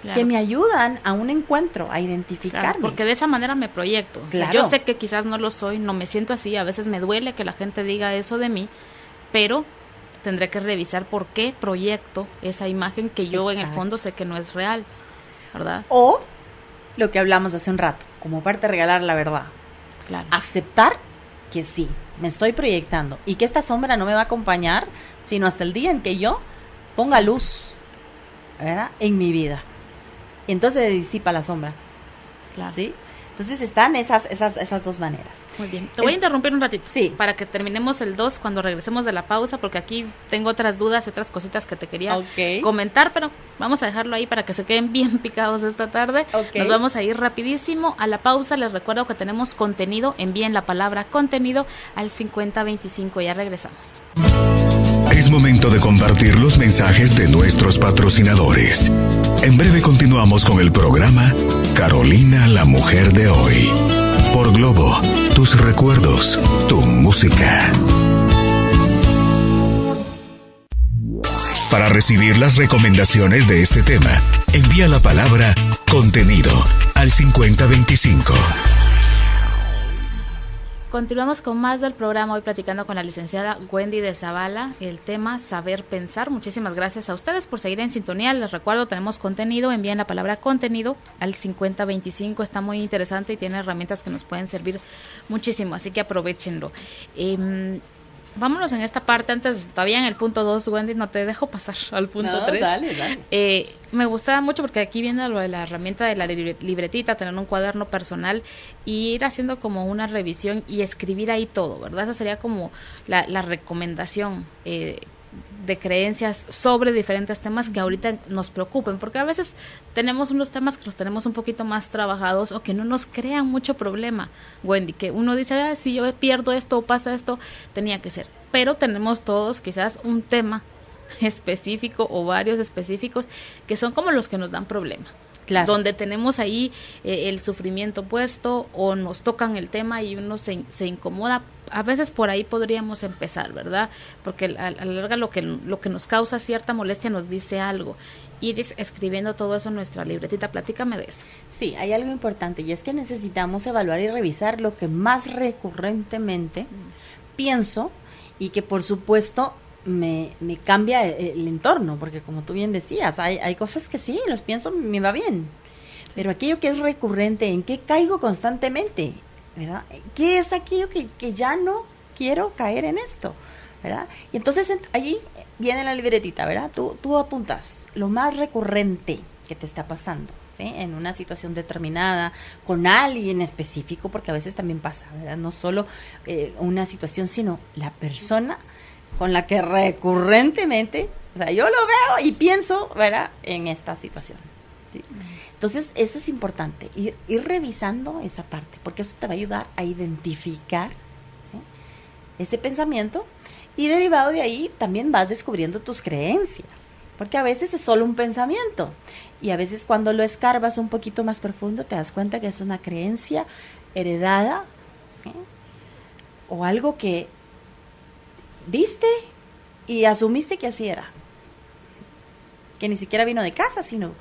claro, que me ayudan a un encuentro, a identificarme. Claro, porque de esa manera me proyecto. Claro. O sea, yo sé que quizás no lo soy, no me siento así, a veces me duele que la gente diga eso de mí, pero tendré que revisar por qué proyecto esa imagen que yo en el fondo sé que no es real, ¿verdad? O lo que hablamos hace un rato, como parte de regalar la verdad. Claro. Aceptar que sí, me estoy proyectando y que esta sombra no me va a acompañar sino hasta el día en que yo ponga luz, ¿verdad?, en mi vida. Y entonces se disipa la sombra. Claro. ¿Sí? Entonces están esas dos maneras. Muy bien. Te voy a interrumpir un ratito. Sí. Para que terminemos el 2 cuando regresemos de la pausa, porque aquí tengo otras dudas y otras cositas que te quería comentar, pero vamos a dejarlo ahí para que se queden bien picados esta tarde. Nos vamos a ir rapidísimo a la pausa. Les recuerdo que tenemos contenido. Envíen la palabra contenido al 5025. Ya regresamos. Es momento de compartir los mensajes de nuestros patrocinadores. En breve continuamos con el programa Carolina, la mujer de hoy. Por Globo, tus recuerdos, tu música. Para recibir las recomendaciones de este tema, envía la palabra contenido al 5025. Continuamos con más del programa, hoy platicando con la licenciada Wendy de Zavala, el tema Saber Pensar. Muchísimas gracias a ustedes por seguir en sintonía. Les recuerdo, tenemos contenido, envíen la palabra contenido al 5025, está muy interesante y tiene herramientas que nos pueden servir muchísimo, así que aprovechenlo. Vámonos en esta parte, antes, todavía en el punto 2, Wendy, no te dejo pasar al punto 3. Dale. Me gustaba mucho porque aquí viene lo de la herramienta de la libretita, tener un cuaderno personal y ir haciendo como una revisión y escribir ahí todo, ¿verdad? Esa sería como la recomendación de creencias sobre diferentes temas que ahorita nos preocupen, porque a veces tenemos unos temas que los tenemos un poquito más trabajados o que no nos crean mucho problema, Wendy, que uno dice, si yo pierdo esto o pasa esto, tenía que ser, pero tenemos todos quizás un tema específico o varios específicos que son como los que nos dan problema. Claro. Donde tenemos ahí el sufrimiento puesto o nos tocan el tema y uno se incomoda. A veces por ahí podríamos empezar, ¿verdad? Porque a la larga lo que nos causa cierta molestia nos dice algo. Ir escribiendo todo eso en nuestra libretita. Platícame de eso. Sí, hay algo importante y es que necesitamos evaluar y revisar lo que más recurrentemente pienso y que por supuesto me cambia el entorno, porque como tú bien decías, hay cosas que sí, los pienso, me va bien, pero aquello que es recurrente, ¿en qué caigo constantemente? ¿Verdad? ¿Qué es aquello que ya no quiero caer en esto? ¿Verdad? Y entonces allí viene la libretita, ¿verdad? Tú apuntas lo más recurrente que te está pasando, ¿sí? En una situación determinada, con alguien específico, porque a veces también pasa, ¿verdad? No solo una situación, sino la persona con la que recurrentemente, o sea, yo lo veo y pienso, ¿verdad?, en esta situación. ¿Sí? Entonces, eso es importante, ir revisando esa parte, porque eso te va a ayudar a identificar, ¿sí?, ese pensamiento, y derivado de ahí también vas descubriendo tus creencias, porque a veces es solo un pensamiento, y a veces cuando lo escarbas un poquito más profundo te das cuenta que es una creencia heredada, ¿sí?, o algo que viste y asumiste que así era, que ni siquiera vino de casa, sino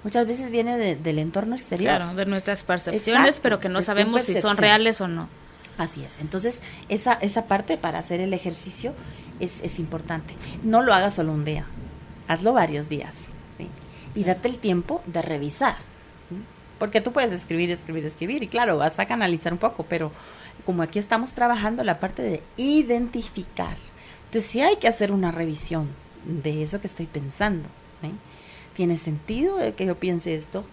muchas veces viene del entorno exterior. Claro, de nuestras percepciones. Exacto, pero que no sabemos si son reales o no. Así es. Entonces, esa parte para hacer el ejercicio es importante. No lo hagas solo un día, hazlo varios días, ¿sí? Y date el tiempo de revisar, ¿sí? Porque tú puedes escribir, y claro, vas a canalizar un poco, pero como aquí estamos trabajando la parte de identificar, entonces sí hay que hacer una revisión de eso que estoy pensando, ¿sí? ¿Tiene sentido que yo piense esto?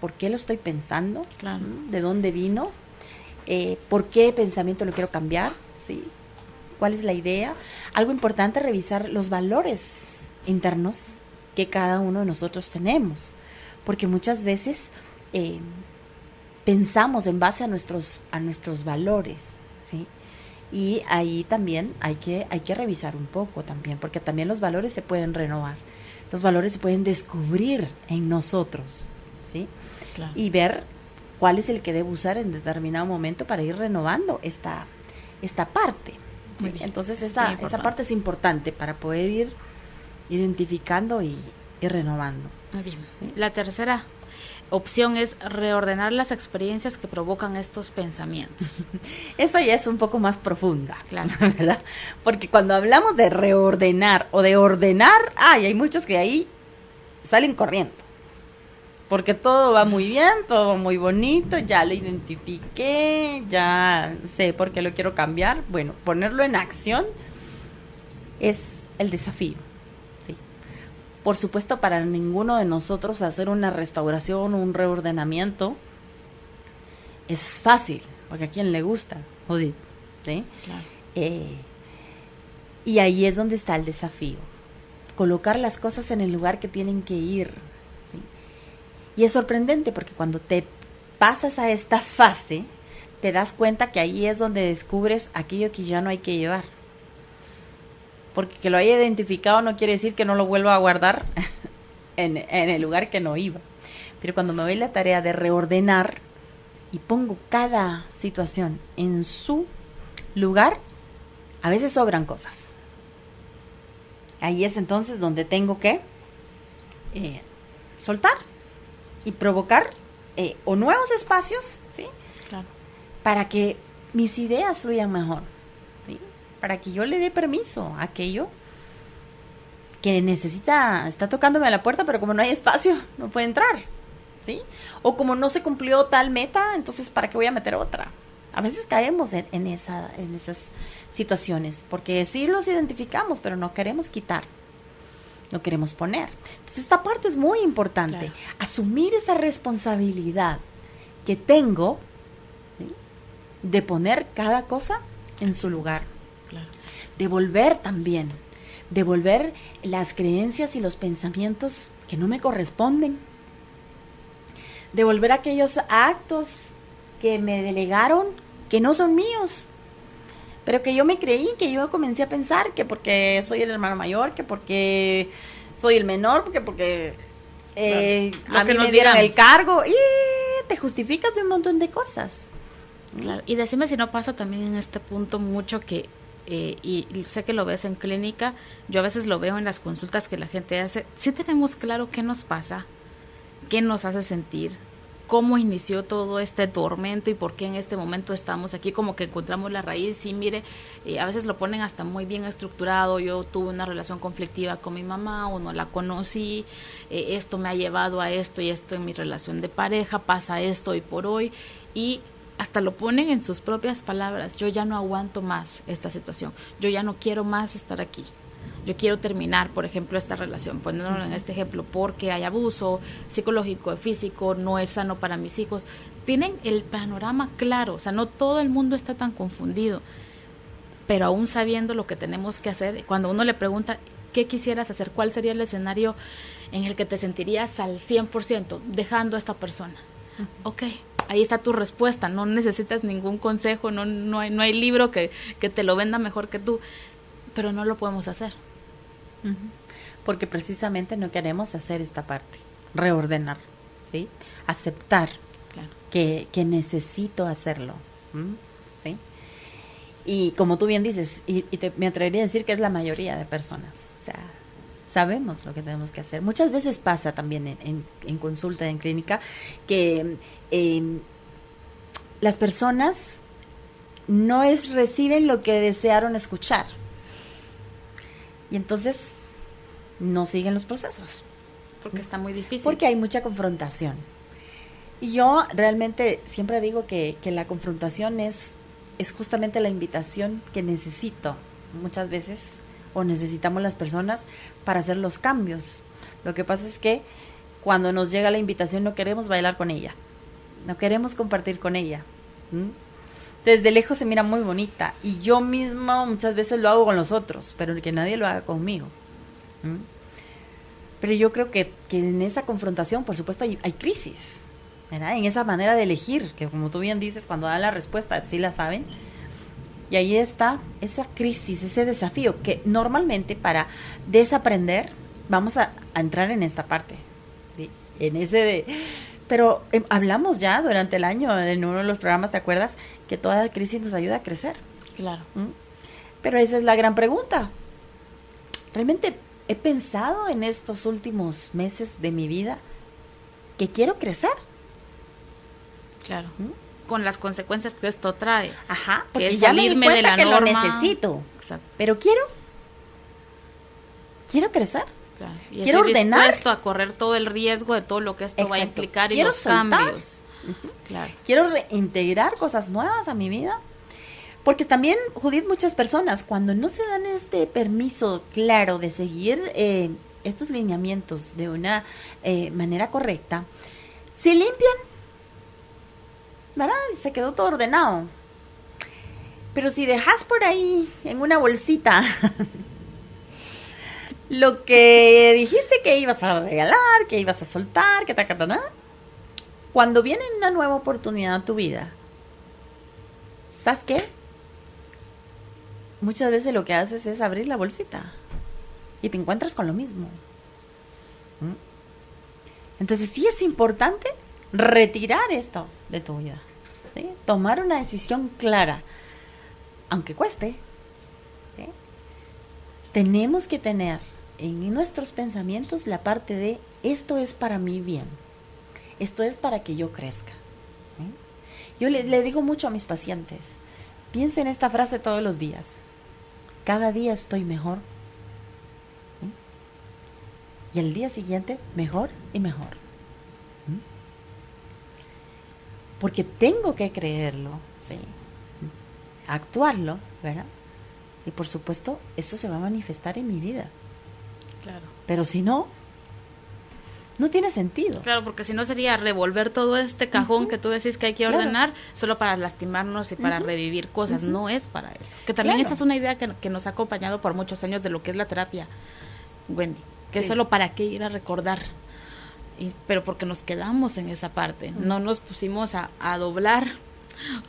¿Por qué lo estoy pensando? Claro. ¿De dónde vino? ¿Por qué pensamiento lo quiero cambiar? ¿Sí? ¿Cuál es la idea? Algo importante, revisar los valores internos que cada uno de nosotros tenemos, porque muchas veces pensamos en base a nuestros valores, ¿sí? Y ahí también hay que revisar un poco también, porque también los valores se pueden renovar, los valores se pueden descubrir en nosotros, ¿sí? Claro. Y ver cuál es el que debo usar en determinado momento para ir renovando esta parte. ¿Sí? Entonces esa parte es importante para poder ir identificando y renovando. Muy bien. ¿Sí? La tercera opción es reordenar las experiencias que provocan estos pensamientos. Esta ya es un poco más profunda, claro, ¿verdad? Porque cuando hablamos de reordenar o de ordenar, hay muchos que ahí salen corriendo. Porque todo va muy bien, todo va muy bonito, ya lo identifiqué, ya sé por qué lo quiero cambiar. Bueno, ponerlo en acción es el desafío, ¿sí? Por supuesto, para ninguno de nosotros hacer una restauración, un reordenamiento, es fácil, porque a quien le gusta, Judith, ¿sí? Claro. Y ahí es donde está el desafío, colocar las cosas en el lugar que tienen que ir. Y es sorprendente porque cuando te pasas a esta fase, te das cuenta que ahí es donde descubres aquello que ya no hay que llevar. Porque que lo haya identificado no quiere decir que no lo vuelva a guardar en el lugar que no iba. Pero cuando me doy la tarea de reordenar y pongo cada situación en su lugar, a veces sobran cosas. Ahí es entonces donde tengo que soltar y provocar o nuevos espacios, ¿sí? Claro. Para que mis ideas fluyan mejor, ¿sí? Para que yo le dé permiso a aquello que está tocándome a la puerta, pero como no hay espacio, no puede entrar, ¿sí? O como no se cumplió tal meta, entonces ¿para qué voy a meter otra? A veces caemos en esas situaciones, porque sí los identificamos, pero no queremos quitar. No queremos poner. Entonces esta parte es muy importante. Claro. Asumir esa responsabilidad que tengo, ¿sí? De poner cada cosa en su lugar. Claro. Devolver las creencias y los pensamientos que no me corresponden. Devolver aquellos actos que me delegaron, que no son míos. Pero que yo me creí, que yo comencé a pensar que porque soy el hermano mayor, que porque soy el menor, porque claro, a mí me dieron el cargo, y te justificas de un montón de cosas. Claro. Y decime si no pasa también en este punto mucho que, y sé que lo ves en clínica, yo a veces lo veo en las consultas que la gente hace, sí tenemos claro qué nos pasa, qué nos hace sentir, cómo inició todo este tormento y por qué en este momento estamos aquí, como que encontramos la raíz. Y mire, a veces lo ponen hasta muy bien estructurado. Yo tuve una relación conflictiva con mi mamá o no la conocí, esto me ha llevado a esto y esto en mi relación de pareja, pasa esto hoy por hoy, y hasta lo ponen en sus propias palabras: yo ya no aguanto más esta situación, yo ya no quiero más estar aquí. Yo quiero terminar, por ejemplo, esta relación, poniéndolo en este ejemplo, porque hay abuso psicológico, físico, no es sano para mis hijos. Tienen el panorama claro, o sea, no todo el mundo está tan confundido, pero aún sabiendo lo que tenemos que hacer, cuando uno le pregunta, ¿qué quisieras hacer? ¿Cuál sería el escenario en el que te sentirías al 100% dejando a esta persona? Ok, ahí está tu respuesta, no necesitas ningún consejo, no hay libro que te lo venda mejor que tú, pero no lo podemos hacer. Porque precisamente no queremos hacer esta parte, reordenar, ¿sí? Aceptar, claro, que necesito hacerlo, ¿sí? Y como tú bien dices, me atrevería a decir que es la mayoría de personas, o sea, sabemos lo que tenemos que hacer. Muchas veces pasa también en consulta, en clínica, que las personas no reciben lo que desearon escuchar. Y entonces no siguen los procesos. Porque está muy difícil. Porque hay mucha confrontación. Y yo realmente siempre digo que la confrontación es justamente la invitación que necesito muchas veces, o necesitamos las personas para hacer los cambios. Lo que pasa es que cuando nos llega la invitación no queremos bailar con ella, no queremos compartir con ella. Desde lejos se mira muy bonita y yo misma muchas veces lo hago con los otros, pero que nadie lo haga conmigo. Pero yo creo que en esa confrontación, por supuesto, hay crisis, ¿verdad? En esa manera de elegir, que como tú bien dices, cuando dan la respuesta, sí la saben. Y ahí está esa crisis, ese desafío, que normalmente para desaprender vamos a entrar en esta parte, ¿sí? En ese de... Pero hablamos ya durante el año, en uno de los programas, ¿te acuerdas? Que toda crisis nos ayuda a crecer. Claro. Pero esa es la gran pregunta. ¿Realmente he pensado en estos últimos meses de mi vida que quiero crecer? Claro. Con las consecuencias que esto trae. Ajá, porque que es ya me di salirme cuenta de la que norma. lo necesito. Exacto. Pero quiero crecer. Claro. Y Quiero estoy ordenar. dispuesto a correr todo el riesgo de todo lo que esto va a Exacto. implicar y Quiero los soltar. cambios. Claro. Quiero reintegrar cosas nuevas a mi vida. Porque también, Judith, muchas personas, cuando no se dan este permiso claro de seguir estos lineamientos de una manera correcta, se limpian, ¿verdad? Se quedó todo ordenado. Pero si dejas por ahí en una bolsita lo que dijiste que ibas a regalar, que ibas a soltar, que cuando viene una nueva oportunidad a tu vida, ¿sabes qué? Muchas veces lo que haces es abrir la bolsita y te encuentras con lo mismo. Entonces sí es importante retirar esto de tu vida, ¿sí? Tomar una decisión clara, aunque cueste, ¿sí? Tenemos que tener en nuestros pensamientos la parte de esto es para mi bien, esto es para que yo crezca, ¿sí? Yo le digo mucho a mis pacientes, piensa en esta frase todos los días: cada día estoy mejor, ¿sí? Y el día siguiente mejor y mejor, ¿sí? Porque tengo que creerlo, ¿sí? Actuarlo, ¿verdad? Y por supuesto eso se va a manifestar en mi vida. Claro. Pero si no, no tiene sentido. Claro, porque si no sería revolver todo este cajón que tú decís que hay que ordenar solo para lastimarnos y para revivir cosas. No es para eso. Que también esa es una idea que nos ha acompañado por muchos años de lo que es la terapia, Wendy. Que es solo para qué ir a recordar. Pero porque nos quedamos en esa parte. No nos pusimos a doblar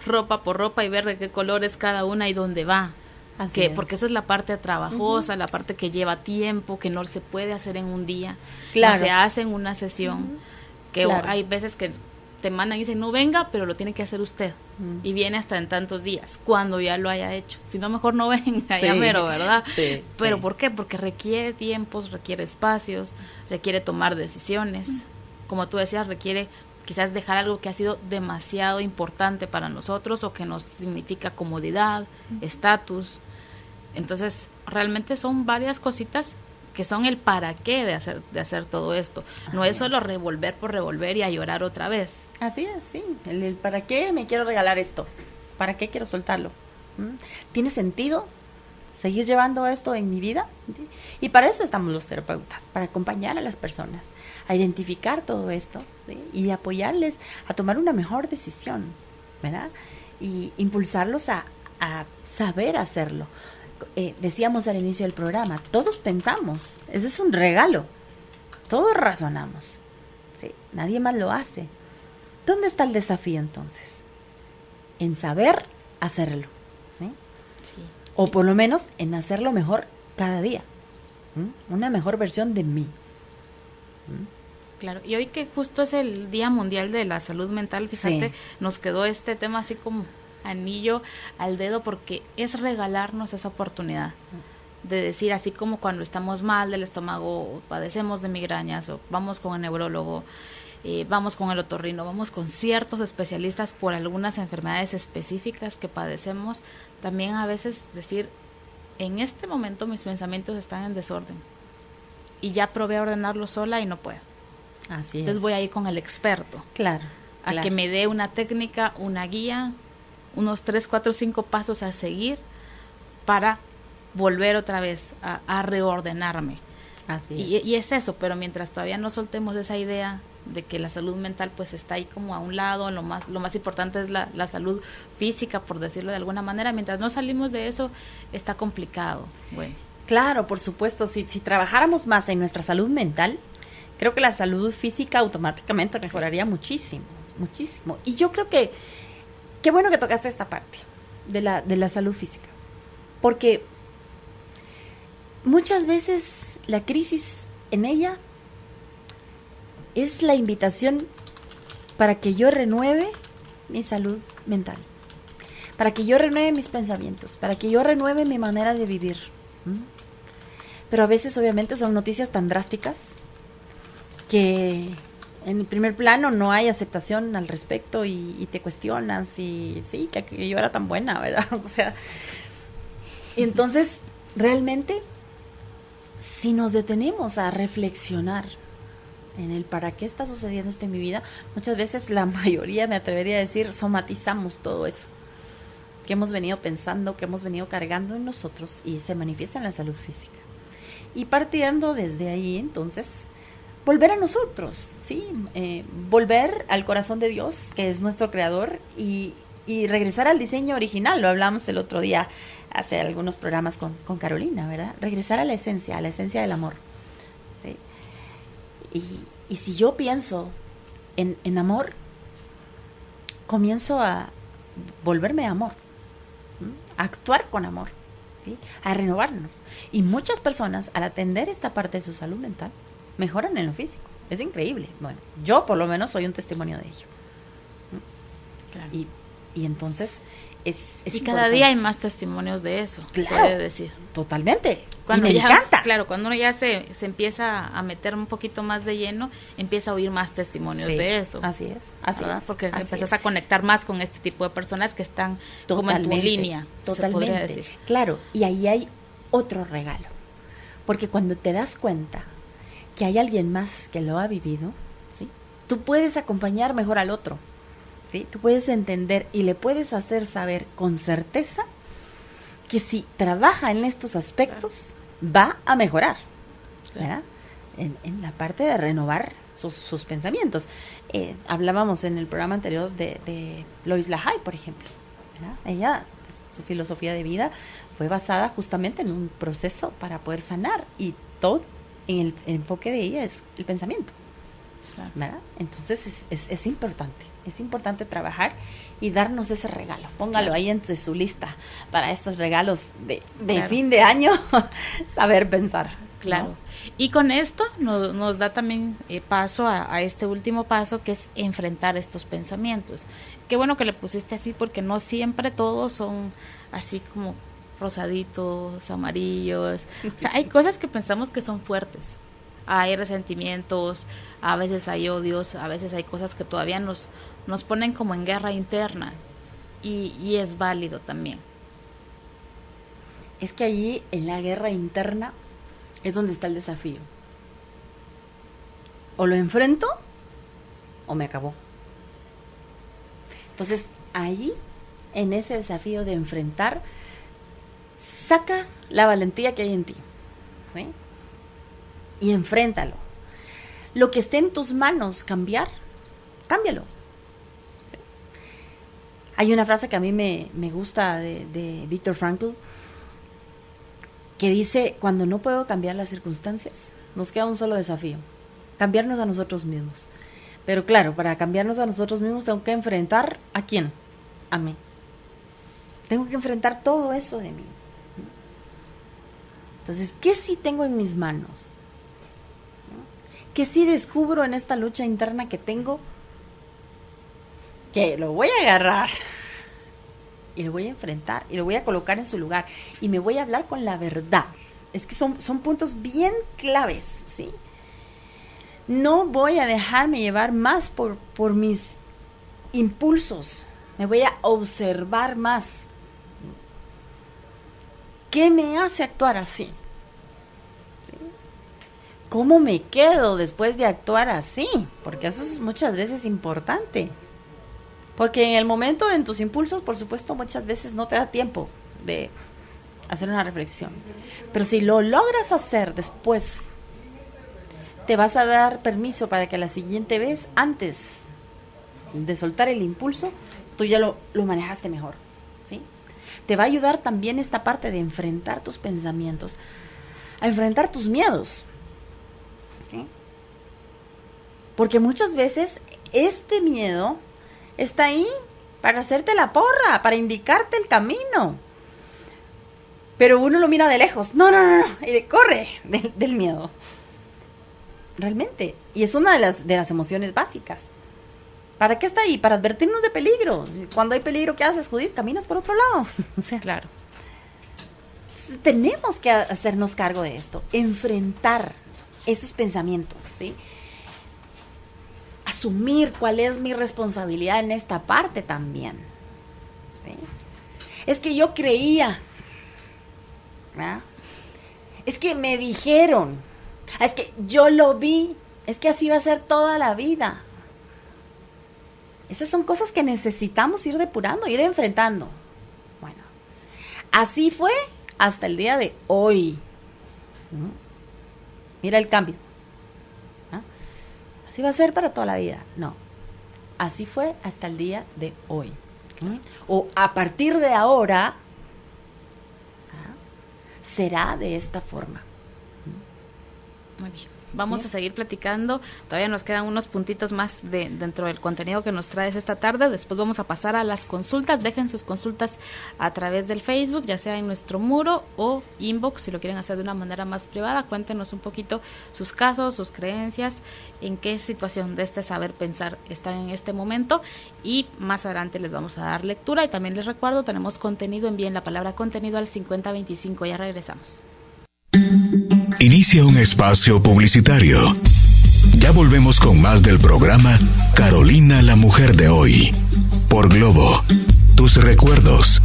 ropa por ropa y ver de qué color es cada una y dónde va. Porque esa es la parte trabajosa, la parte que lleva tiempo, que no se puede hacer en un día, no se hace en una sesión, que hay veces que te mandan y dicen no venga, pero lo tiene que hacer usted, y viene hasta en tantos días, cuando ya lo haya hecho, si no mejor no venga, ya mero, ¿verdad? Pero ¿por qué? Porque requiere tiempos, requiere espacios, requiere tomar decisiones, como tú decías, requiere quizás dejar algo que ha sido demasiado importante para nosotros o que nos significa comodidad, estatus. Entonces, realmente son varias cositas que son el para qué de hacer todo esto. No es solo revolver por revolver y a llorar otra vez. Así es, sí. El para qué me quiero regalar esto. ¿Para qué quiero soltarlo? ¿Tiene sentido seguir llevando esto en mi vida? ¿Sí? Y para eso estamos los terapeutas, para acompañar a las personas a identificar todo esto, ¿sí? Y apoyarles a tomar una mejor decisión, ¿verdad? Y impulsarlos a saber hacerlo. Decíamos al inicio del programa, todos pensamos, ese es un regalo, todos razonamos, ¿sí? Nadie más lo hace. ¿Dónde está el desafío entonces? En saber hacerlo, ¿sí? O por lo menos en hacerlo mejor cada día, una mejor versión de mí. Claro, y hoy que justo es el Día Mundial de la Salud Mental, fíjate, nos quedó este tema así como anillo al dedo, porque es regalarnos esa oportunidad de decir, así como cuando estamos mal del estómago, o padecemos de migrañas, o vamos con el neurólogo, vamos con el otorrino, vamos con ciertos especialistas por algunas enfermedades específicas que padecemos, también a veces decir, en este momento mis pensamientos están en desorden y ya probé a ordenarlo sola y no puedo. Así Entonces es. voy a ir con el experto. Claro. Que me dé una técnica, una guía, unos 3, 4, 5 pasos a seguir para volver otra vez a reordenarme. Así es. Y es eso, pero mientras todavía no soltemos esa idea de que la salud mental pues está ahí como a un lado, lo más importante es la salud física, por decirlo de alguna manera, mientras no salimos de eso, está complicado. Bueno. Claro, por supuesto, si trabajáramos más en nuestra salud mental, creo que la salud física automáticamente mejoraría muchísimo, muchísimo. Y yo creo que, qué bueno que tocaste esta parte de la salud física, porque muchas veces la crisis en ella es la invitación para que yo renueve mi salud mental, para que yo renueve mis pensamientos, para que yo renueve mi manera de vivir. Pero a veces obviamente son noticias tan drásticas que en el primer plano no hay aceptación al respecto y te cuestionas y sí, que yo era tan buena, ¿verdad? O sea, y entonces realmente si nos detenemos a reflexionar en el para qué está sucediendo esto en mi vida, muchas veces la mayoría, me atrevería a decir, somatizamos todo eso que hemos venido pensando, que hemos venido cargando en nosotros y se manifiesta en la salud física. Y partiendo desde ahí, entonces, volver a nosotros, ¿sí? Volver al corazón de Dios, que es nuestro creador, y regresar al diseño original. Lo hablamos el otro día, hace algunos programas con Carolina, ¿verdad? Regresar a la esencia del amor, ¿sí? Y si yo pienso en amor, comienzo a volverme amor, a actuar con amor, ¿sí? A renovarnos. Y muchas personas, al atender esta parte de su salud mental, mejoran en lo físico. Es increíble. Bueno, yo por lo menos soy un testimonio de ello. Claro. Y entonces es y cada día hay más testimonios de eso, claro, puede decir. Totalmente. Cuando y me encanta. Claro, cuando uno ya se empieza a meter un poquito más de lleno, empieza a oír más testimonios de eso. Así es. Porque así empiezas es a conectar más con este tipo de personas que están como en tu línea, totalmente, se podría decir. Claro, y ahí hay otro regalo. Porque cuando te das cuenta que hay alguien más que lo ha vivido, ¿sí? Tú puedes acompañar mejor al otro, ¿sí? Tú puedes entender y le puedes hacer saber con certeza que si trabaja en estos aspectos, va a mejorar, ¿verdad? En la parte de renovar sus pensamientos. Hablábamos en el programa anterior de Lois Lajay, por ejemplo, ¿verdad? Ella, su filosofía de vida fue basada justamente en un proceso para poder sanar, y todo en el enfoque de ella es el pensamiento, ¿verdad? Entonces es importante trabajar y darnos ese regalo. Póngalo ahí entre su lista para estos regalos de fin de año, saber pensar. Claro. ¿No? Y con esto nos da también paso a este último paso, que es enfrentar estos pensamientos. Qué bueno que le pusiste así, porque no siempre todos son así como rosaditos, amarillos. O sea, hay cosas que pensamos que son fuertes. Hay resentimientos, a veces hay odios, a veces hay cosas que todavía nos ponen como en guerra interna, y es válido también. Es que allí en la guerra interna es donde está el desafío. O lo enfrento o me acabó. Entonces ahí, en ese desafío de enfrentar, saca la valentía que hay en ti, ¿sí? Y enfréntalo. Lo que esté en tus manos cambiar, cámbialo. ¿Sí? Hay una frase que a mí me gusta de Viktor Frankl, que dice: cuando no puedo cambiar las circunstancias, nos queda un solo desafío: cambiarnos a nosotros mismos. Pero claro, para cambiarnos a nosotros mismos tengo que enfrentar ¿a quién? A mí. Tengo que enfrentar todo eso de mí. Entonces, ¿qué sí tengo en mis manos? ¿Qué sí descubro en esta lucha interna que tengo? Que lo voy a agarrar y lo voy a enfrentar y lo voy a colocar en su lugar y me voy a hablar con la verdad. Es que son puntos bien claves, ¿sí? No voy a dejarme llevar más por mis impulsos. Me voy a observar más. ¿Qué me hace actuar así? ¿Cómo me quedo después de actuar así? Porque eso es muchas veces importante. Porque en el momento, en tus impulsos, por supuesto, muchas veces no te da tiempo de hacer una reflexión. Pero si lo logras hacer después, te vas a dar permiso para que la siguiente vez, antes de soltar el impulso, tú ya lo manejaste mejor, ¿sí? Te va a ayudar también esta parte de enfrentar tus pensamientos a enfrentar tus miedos. ¿Sí? Porque muchas veces este miedo está ahí para hacerte la porra, para indicarte el camino. Pero uno lo mira de lejos. No, y corre del miedo. Realmente. Y es una de las emociones básicas. ¿Para qué está ahí? Para advertirnos de peligro. Cuando hay peligro, ¿qué haces, Judith? Caminas por otro lado. O sea, claro. Tenemos que hacernos cargo de esto. Enfrentar esos pensamientos, ¿sí? Asumir cuál es mi responsabilidad en esta parte también. ¿Sí? Es que yo creía. ¿Ah? Es que me dijeron. Es que yo lo vi. Es que así va a ser toda la vida. Esas son cosas que necesitamos ir depurando, ir enfrentando. Bueno, así fue hasta el día de hoy. Mira el cambio. ¿Ah? Así va a ser para toda la vida. No, así fue hasta el día de hoy. O a partir de ahora, será de esta forma. Muy bien. Vamos a seguir platicando, todavía nos quedan unos puntitos más dentro del contenido que nos traes esta tarde. Después vamos a pasar a las consultas. Dejen sus consultas a través del Facebook, ya sea en nuestro muro o inbox, si lo quieren hacer de una manera más privada. Cuéntenos un poquito sus casos, sus creencias, en qué situación de este saber pensar están en este momento, y más adelante les vamos a dar lectura. Y también les recuerdo, tenemos contenido, envíen la palabra contenido al 5025. Ya regresamos. Inicia un espacio publicitario. Ya volvemos con más del programa Carolina, la mujer de hoy. Por Globo, tus recuerdos,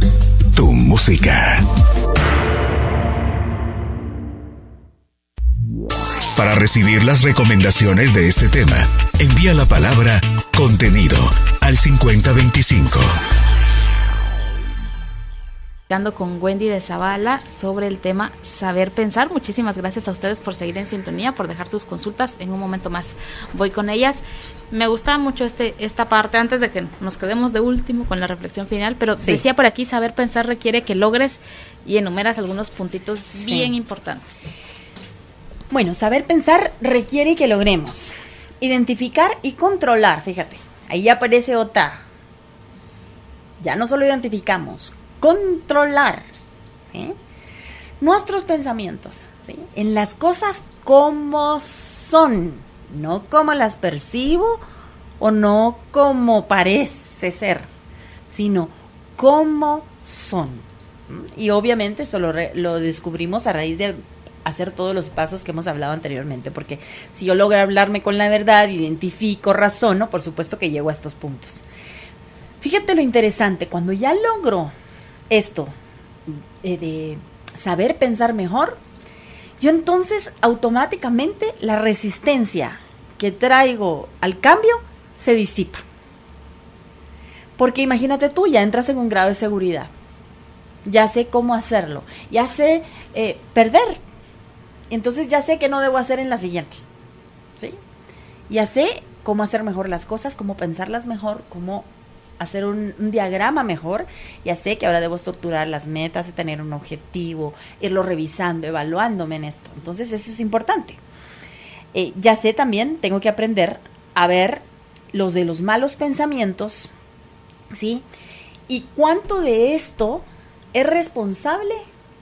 tu música. Para recibir las recomendaciones de este tema, envía la palabra contenido al 5025. Con Wendy de Zavala sobre el tema saber pensar. Muchísimas gracias a ustedes por seguir en sintonía, por dejar sus consultas. En un momento más voy con ellas. Me gusta mucho esta parte, antes de que nos quedemos de último con la reflexión final, pero sí, decía por aquí, saber pensar requiere que logres, y enumeras algunos puntitos bien importantes. Bueno, saber pensar requiere que logremos identificar y controlar. Fíjate, ahí ya aparece otra. Ya no solo identificamos, controlar, ¿sí?, nuestros pensamientos, ¿sí?, en las cosas como son, no como las percibo o no como parece ser, sino como son. Y obviamente esto lo descubrimos a raíz de hacer todos los pasos que hemos hablado anteriormente, porque si yo logro hablarme con la verdad, identifico, razono, por supuesto que llego a estos puntos. Fíjate lo interesante, cuando ya logro esto de saber pensar mejor, yo entonces automáticamente la resistencia que traigo al cambio se disipa. Porque imagínate tú, ya entras en un grado de seguridad, ya sé cómo hacerlo, ya sé perder, entonces ya sé qué no debo hacer en la siguiente, ¿sí? Ya sé cómo hacer mejor las cosas, cómo pensarlas mejor, cómo hacer un diagrama mejor. Ya sé que ahora debo estructurar las metas, tener un objetivo, irlo revisando, evaluándome en esto. Entonces eso es importante. Ya sé también, tengo que aprender a ver los de los malos pensamientos, ¿sí? Y cuánto de esto es responsable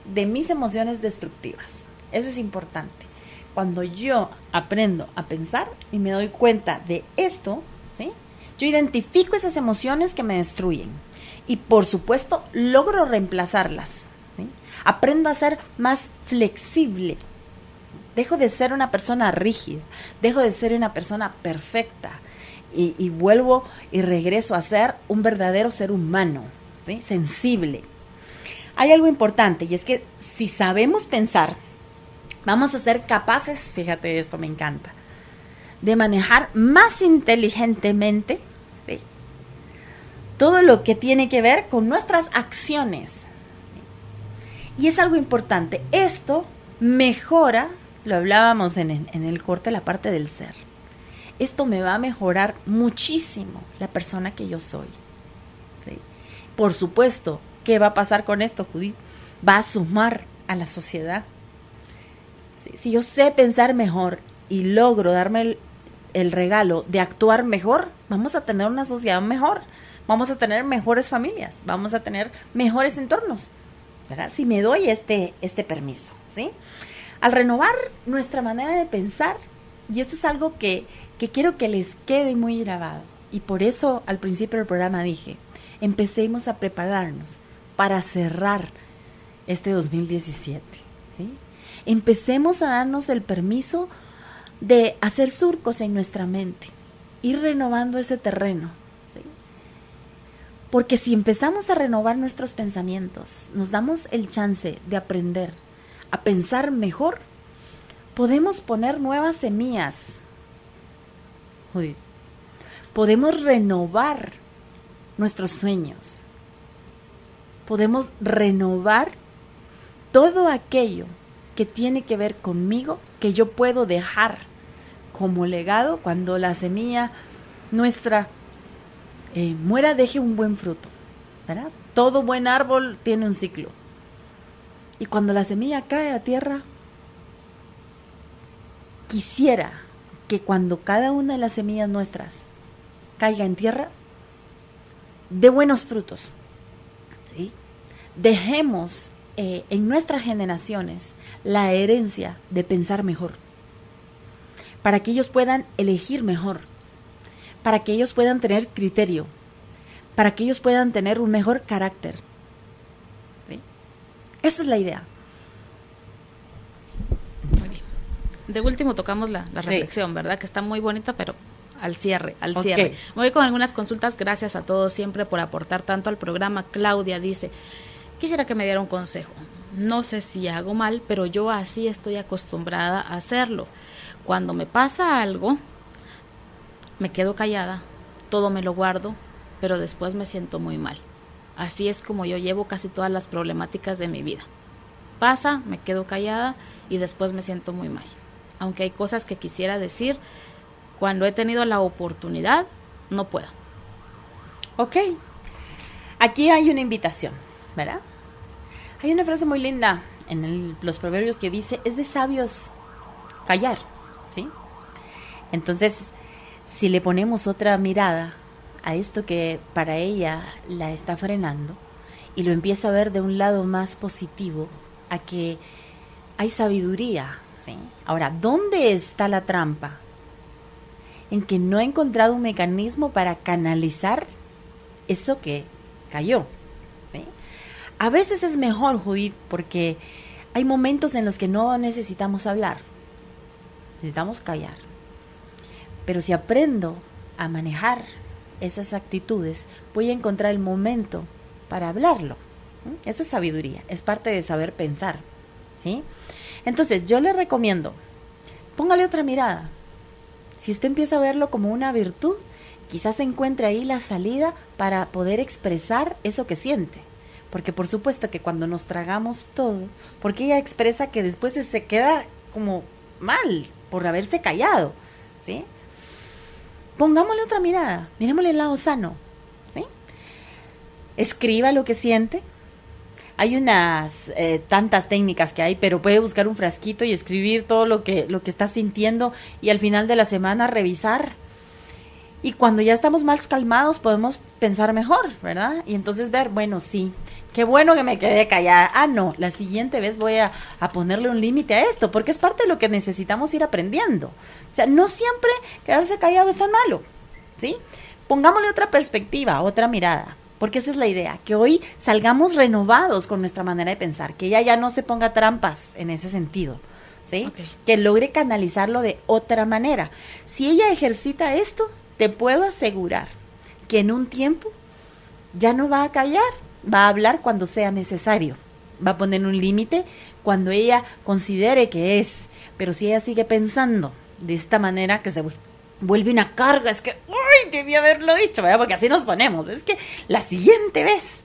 de mis emociones destructivas. Eso es importante. Cuando yo aprendo a pensar y me doy cuenta de esto, ¿sí?, yo identifico esas emociones que me destruyen y, por supuesto, logro reemplazarlas, ¿sí? Aprendo a ser más flexible. Dejo de ser una persona rígida, dejo de ser una persona perfecta y vuelvo y regreso a ser un verdadero ser humano, ¿sí?, sensible. Hay algo importante, y es que si sabemos pensar, vamos a ser capaces, fíjate, esto me encanta, de manejar más inteligentemente, ¿sí?, todo lo que tiene que ver con nuestras acciones. Y es algo importante. Esto mejora, lo hablábamos en el corte, la parte del ser. Esto me va a mejorar muchísimo la persona que yo soy, ¿sí? Por supuesto, ¿qué va a pasar con esto, Judith? Va a sumar a la sociedad. ¿sí? Si yo sé pensar mejor y logro darme el regalo de actuar mejor, vamos a tener una sociedad mejor, vamos a tener mejores familias, vamos a tener mejores entornos, ¿verdad? Si me doy este permiso, ¿sí? Al renovar nuestra manera de pensar, y esto es algo que quiero que les quede muy grabado, y por eso al principio del programa dije, empecemos a prepararnos para cerrar este 2017, ¿sí? Empecemos a darnos el permiso de hacer surcos en nuestra mente, ir renovando ese terreno, ¿sí? Porque si empezamos a renovar nuestros pensamientos, nos damos el chance de aprender a pensar mejor, podemos poner nuevas semillas, Judith. Podemos renovar nuestros sueños, podemos renovar todo aquello que tiene que ver conmigo, que yo puedo dejar como legado cuando la semilla nuestra muera, deje un buen fruto, ¿verdad? Todo buen árbol tiene un ciclo. Y cuando la semilla cae a tierra, quisiera que cuando cada una de las semillas nuestras caiga en tierra, dé buenos frutos, ¿sí? Dejemos en nuestras generaciones la herencia de pensar mejor, para que ellos puedan elegir mejor, para que ellos puedan tener criterio, para que ellos puedan tener un mejor carácter, ¿sí? Esa es la idea. Muy bien. De último tocamos la reflexión, ¿verdad? Que está muy bonita, pero al cierre. Me voy con algunas consultas. Gracias a todos siempre por aportar tanto al programa. Claudia dice, quisiera que me diera un consejo. No sé si hago mal, pero yo así estoy acostumbrada a hacerlo. Cuando me pasa algo, me quedo callada, todo me lo guardo, pero después me siento muy mal. Así es como yo llevo casi todas las problemáticas de mi vida. Pasa, me quedo callada y después me siento muy mal. Aunque hay cosas que quisiera decir, cuando he tenido la oportunidad, no puedo. Ok. Aquí hay una invitación, ¿verdad? Hay una frase muy linda en los proverbios que dice, es de sabios callar, ¿sí? Entonces, si le ponemos otra mirada a esto que para ella la está frenando y lo empieza a ver de un lado más positivo, a que hay sabiduría, ¿sí? Ahora, ¿dónde está la trampa? En que no he encontrado un mecanismo para canalizar eso que cayó, ¿sí? A veces es mejor, Judith, porque hay momentos en los que no necesitamos hablar, necesitamos callar. Pero si aprendo a manejar esas actitudes, voy a encontrar el momento para hablarlo. Eso es sabiduría, es parte de saber pensar, ¿sí? Entonces, yo le recomiendo, póngale otra mirada. Si usted empieza a verlo como una virtud, quizás encuentre ahí la salida para poder expresar eso que siente. Porque por supuesto que cuando nos tragamos todo, porque ella expresa que después se queda como mal por haberse callado, ¿sí? Pongámosle otra mirada, mirémosle el lado sano, ¿sí? Escriba lo que siente. Hay unas tantas técnicas que hay, pero puede buscar un frasquito y escribir todo lo que está sintiendo y al final de la semana revisar. Y cuando ya estamos más calmados podemos pensar mejor, ¿verdad? Y entonces ver, bueno, sí, qué bueno que me quedé callada. Ah, no, la siguiente vez voy a ponerle un límite a esto, porque es parte de lo que necesitamos ir aprendiendo. O sea, no siempre quedarse callado es tan malo, ¿sí? Pongámosle otra perspectiva, otra mirada. Porque esa es la idea, que hoy salgamos renovados con nuestra manera de pensar, que ella ya no se ponga trampas en ese sentido, ¿sí? Okay. Que logre canalizarlo de otra manera. Si ella ejercita esto, te puedo asegurar que en un tiempo ya no va a callar, va a hablar cuando sea necesario, va a poner un límite cuando ella considere que es, pero si ella sigue pensando de esta manera que se vuelve una carga, es que, ¡uy! Debí haberlo dicho, ¿verdad? Porque así nos ponemos, es que la siguiente vez,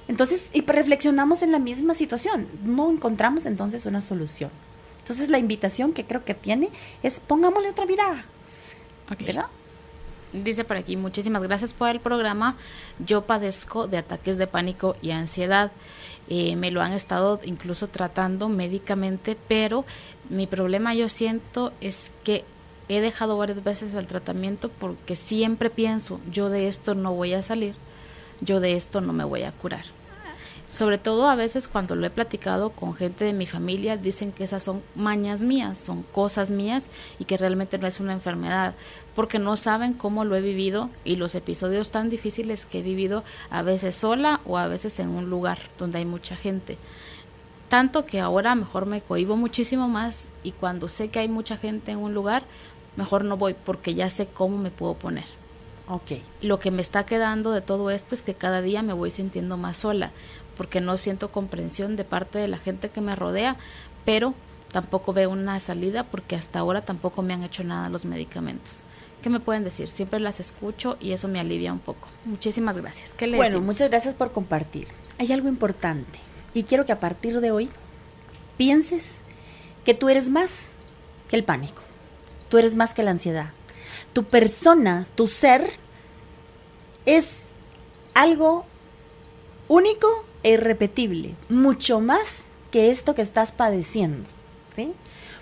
entonces, y reflexionamos en la misma situación, no encontramos entonces una solución. Entonces la invitación que creo que tiene es pongámosle otra mirada, okay. ¿verdad? Dice por aquí, muchísimas gracias por el programa. Yo padezco de ataques de pánico y ansiedad. Me lo han estado incluso tratando médicamente, pero mi problema yo siento es que he dejado varias veces el tratamiento porque siempre pienso, yo de esto no voy a salir, yo de esto no me voy a curar. Sobre todo a veces cuando lo he platicado con gente de mi familia, dicen que esas son mañas mías, son cosas mías y que realmente no es una enfermedad, porque no saben cómo lo he vivido y los episodios tan difíciles que he vivido a veces sola o a veces en un lugar donde hay mucha gente. Tanto que ahora mejor me cohíbo muchísimo más y cuando sé que hay mucha gente en un lugar, mejor no voy porque ya sé cómo me puedo poner. Ok. Lo que me está quedando de todo esto es que cada día me voy sintiendo más sola, porque no siento comprensión de parte de la gente que me rodea, pero tampoco veo una salida porque hasta ahora tampoco me han hecho nada los medicamentos. ¿Qué me pueden decir? Siempre las escucho y eso me alivia un poco. Muchísimas gracias. ¿Qué le decimos? Muchas gracias por compartir. Hay algo importante y quiero que a partir de hoy pienses que tú eres más que el pánico, tú eres más que la ansiedad. Tu persona, tu ser, es algo único e irrepetible, mucho más que esto que estás padeciendo, ¿sí?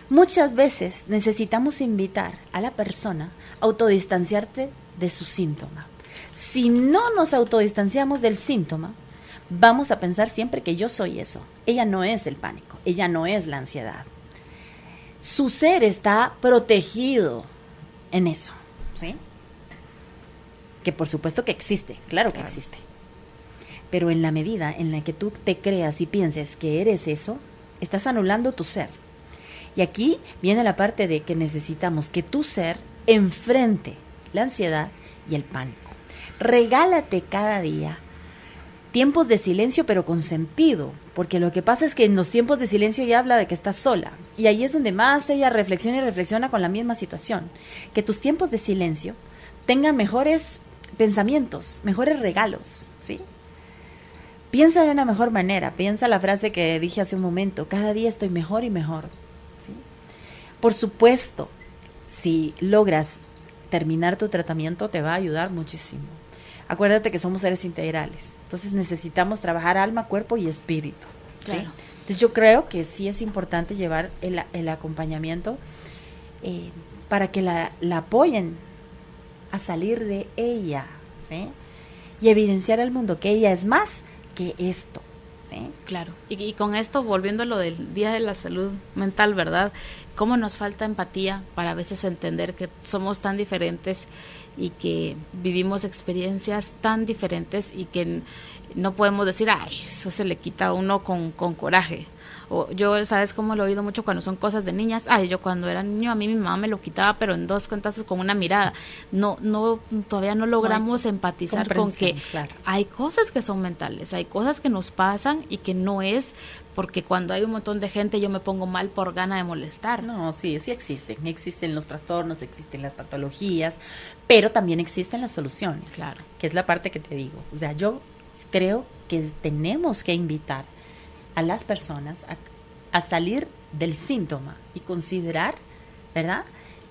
Muchas veces necesitamos invitar a la persona a autodistanciarte de su síntoma. Si no nos autodistanciamos del síntoma, vamos a pensar siempre que yo soy eso. Ella no es el pánico, ella no es la ansiedad. Su ser está protegido en eso, ¿sí? Que por supuesto que existe, claro que existe. Pero en la medida en la que tú te creas y pienses que eres eso, estás anulando tu ser. Y aquí viene la parte de que necesitamos que tu ser enfrente la ansiedad y el pánico. Regálate cada día tiempos de silencio, pero con sentido, porque lo que pasa es que en los tiempos de silencio ella habla de que estás sola, y ahí es donde más ella reflexiona y reflexiona con la misma situación. Que tus tiempos de silencio tengan mejores pensamientos, mejores regalos, ¿sí? Piensa de una mejor manera, piensa la frase que dije hace un momento, cada día estoy mejor y mejor, ¿sí? Por supuesto, si logras terminar tu tratamiento te va a ayudar muchísimo. Acuérdate que somos seres integrales, entonces necesitamos trabajar alma, cuerpo y espíritu, ¿sí? Claro. Entonces yo creo que sí es importante llevar el acompañamiento para que la apoyen a salir de ella, ¿sí? Y evidenciar al mundo que ella es más que esto, ¿sí? Claro, y con esto, volviendo a lo del Día de la Salud Mental, ¿verdad? Cómo nos falta empatía para a veces entender que somos tan diferentes y que vivimos experiencias tan diferentes y que no podemos decir, ay, eso se le quita a uno con coraje. O yo, ¿sabes cómo lo he oído mucho cuando son cosas de niñas? Ay, yo cuando era niño a mí mi mamá me lo quitaba, pero en 2 cuentazos con una mirada. No, todavía no logramos empatizar con que claro, hay cosas que son mentales, hay cosas que nos pasan y que no es porque cuando hay un montón de gente yo me pongo mal por gana de molestar. No, sí existen los trastornos, existen las patologías, pero también existen las soluciones. Claro. Que es la parte que te digo. O sea, yo creo que tenemos que invitar a las personas a salir del síntoma y considerar, ¿verdad?,